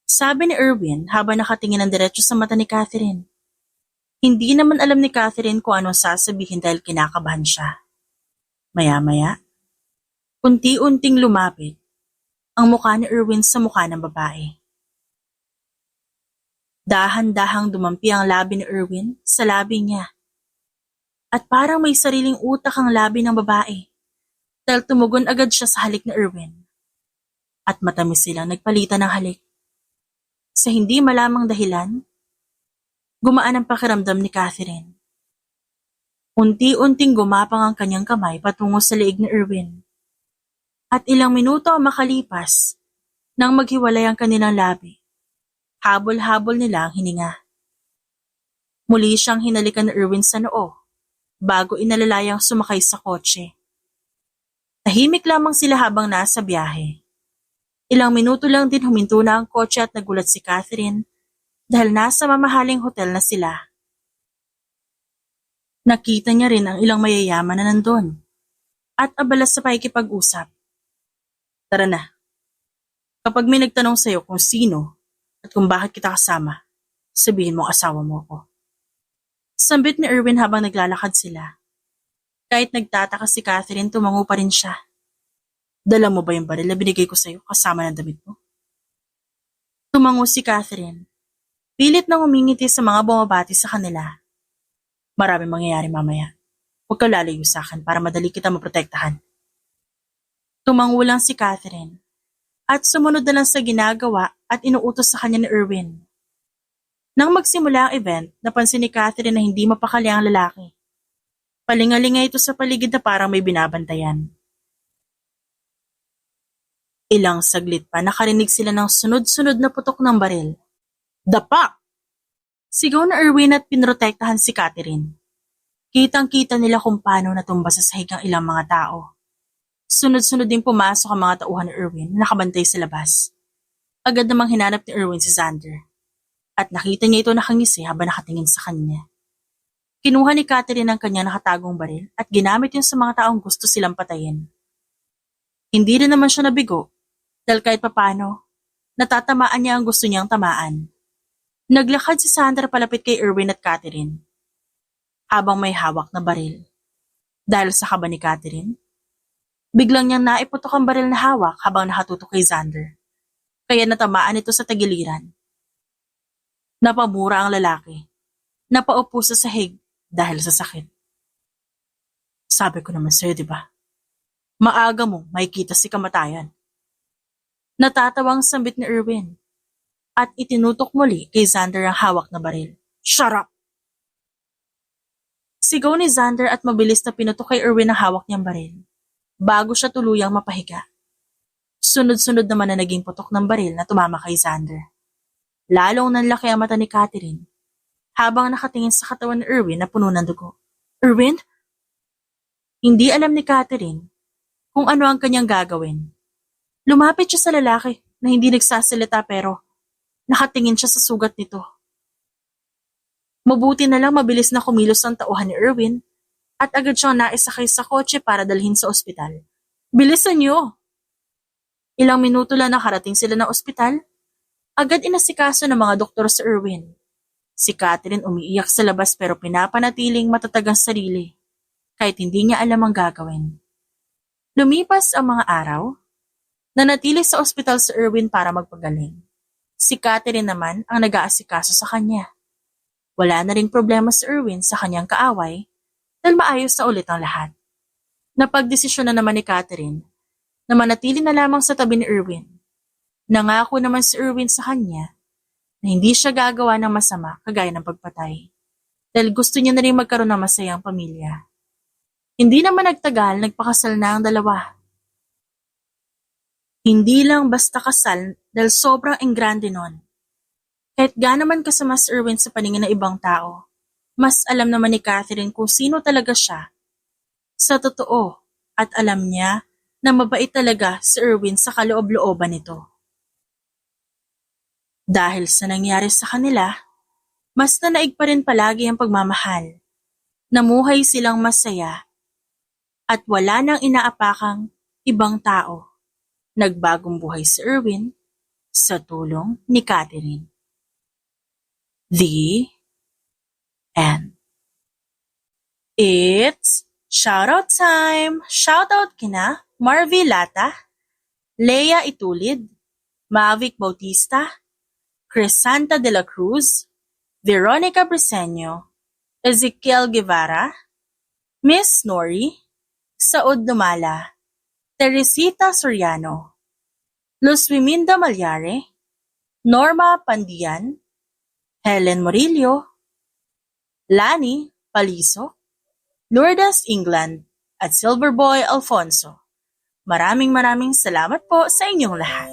Sabi ni Erwin habang nakatingin ng diretso sa mata ni Catherine. Hindi naman alam ni Catherine kung ano sasabihin dahil kinakabahan siya. Maya-maya, unti-unting lumapit ang mukha ni Erwin sa mukha ng babae. Dahan-dahang dumampi ang labi ni Erwin sa labi niya. At parang may sariling utak ang labi ng babae dahil tumugon agad siya sa halik ni Erwin. At matamis silang nagpalitan ng halik. Sa hindi malamang dahilan, gumaan ang pakiramdam ni Catherine. Unti-unting gumapang ang kanyang kamay patungo sa leeg ni Erwin. At ilang minuto ang makalipas nang maghiwalay ang kanilang labi. Habol-habol nila ang hininga. Muli siyang hinalikan ni Erwin sa noo bago inalalayang sumakay sa kotse. Tahimik lamang sila habang nasa biyahe. Ilang minuto lang din huminto na ang kotse at nagulat si Catherine dahil nasa mamahaling hotel na sila. Nakita niya rin ang ilang mayayaman na nandun at abala sa pakikipag-usap. Tara na. Kapag may nagtanong sa'yo kung sino at kung bakit kita kasama, sabihin mo asawa mo ko. Sambit ni Erwin habang naglalakad sila. Kahit nagtataka si Catherine, tumango pa rin siya. Dala mo ba yung baril na binigay ko sa'yo kasama ng damit mo? Tumango si Catherine. Pilit nang umingiti sa mga bumabati sa kanila. Maraming mangyayari mamaya. Huwag ka lalayo sa akin para madali kita maprotektahan. Tumango lang si Catherine at sumunod na lang sa ginagawa at inuutos sa kanya ni Erwin. Nang magsimula ang event, napansin ni Catherine na hindi mapakali ang lalaki. Palingalinga ito sa paligid na parang may binabantayan. Ilang saglit pa nakarinig sila ng sunod-sunod na putok ng baril. Dapak! Sigaw na Erwin at pinrotektahan si Catherine. Kitang-kita nila kung paano natumba sa sahig ang ilang mga tao. Sunod-sunod din pumasok ang mga tauhan ni Erwin na nakabantay sa labas. Agad namang hinanap ni Erwin si Xander. At nakita niya ito nakangisi habang nakatingin sa kanya. Kinuha ni Catherine ang kanyang nakatagong baril at ginamit yun sa mga taong gusto silang patayin. Hindi rin naman siya nabigo dahil kahit papano, natatamaan niya ang gusto niyang tamaan. Naglakad si Xander palapit kay Erwin at Catherine habang may hawak na baril. Dahil sa kaba ni Catherine, biglang niyang naiputok ang baril na hawak habang nakatutok kay Xander. Kaya natamaan ito sa tagiliran. Napamura ang lalaki. Napaupo sa sahig dahil sa sakit. Sabi ko naman sa'yo, di ba? Maaga mo makikita si kamatayan. Natatawang sambit ni Erwin at itinutok muli kay Xander ang hawak na baril. Shut up! Sigaw ni Xander at mabilis na pinutok kay Erwin ang hawak niyang baril bago siya tuluyang mapahiga. Sunod-sunod naman na naging putok ng baril na tumama kay Xander. Lalong nanlaki ang mata ni Catherine habang nakatingin sa katawan ni Erwin na puno ng dugo. Erwin? Hindi alam ni Catherine kung ano ang kanyang gagawin. Lumapit siya sa lalaki na hindi nagsasalita pero nakatingin siya sa sugat nito. Mabuti na lang mabilis na kumilos ang tauhan ni Erwin at agad siyang naisakay sa kotse para dalhin sa ospital. Bilisan niyo! Ilang minuto lang nakarating sila ng ospital, agad inasikaso ng mga doktor sa Erwin. Si Catherine umiiyak sa labas pero pinapanatiling matatag ang sarili kahit hindi niya alam ang gagawin. Lumipas ang mga araw, nanatili sa ospital si Erwin para magpagaling. Si Catherine naman ang nag-aasikaso sa kanya. Wala na ring problema si Erwin sa kanyang kaaway dahil maayos na ulit ang lahat. Napagdesisyon na naman ni Catherine na manatili na lamang sa tabi ni Erwin. Nangako naman si Erwin sa kanya na hindi siya gagawa ng masama kagaya ng pagpatay dahil gusto niya na rin magkaroon ng masayang pamilya. Hindi naman nagtagal, nagpakasal na ang dalawa. Hindi lang basta kasal dahil sobrang enggrande nun. Kahit gaano kasama si Erwin sa paningin ng ibang tao, mas alam naman ni Catherine kung sino talaga siya. Sa totoo, at alam niya na mabait talaga si Erwin sa kaloob-looban nito. Dahil sa nangyari sa kanila, mas nanaig pa rin palagi ang pagmamahal. Namuhay silang masaya at wala nang inaapakang ibang tao. Nagbagong buhay si Erwin sa tulong ni Catherine. The end. It's shoutout time! Shoutout kina Marvy Lata, Leia Itulid, Mavic Bautista, Crisanta de la Cruz, Veronica Briseño, Ezekiel Guevara, Miss Nori, Saud Dumala, Teresita Soriano, Luzwiminda Malyare, Norma Pandian, Helen Murillo, Lani Paliso, Lourdes England, at Silverboy Alfonso. Maraming salamat po sa inyong lahat.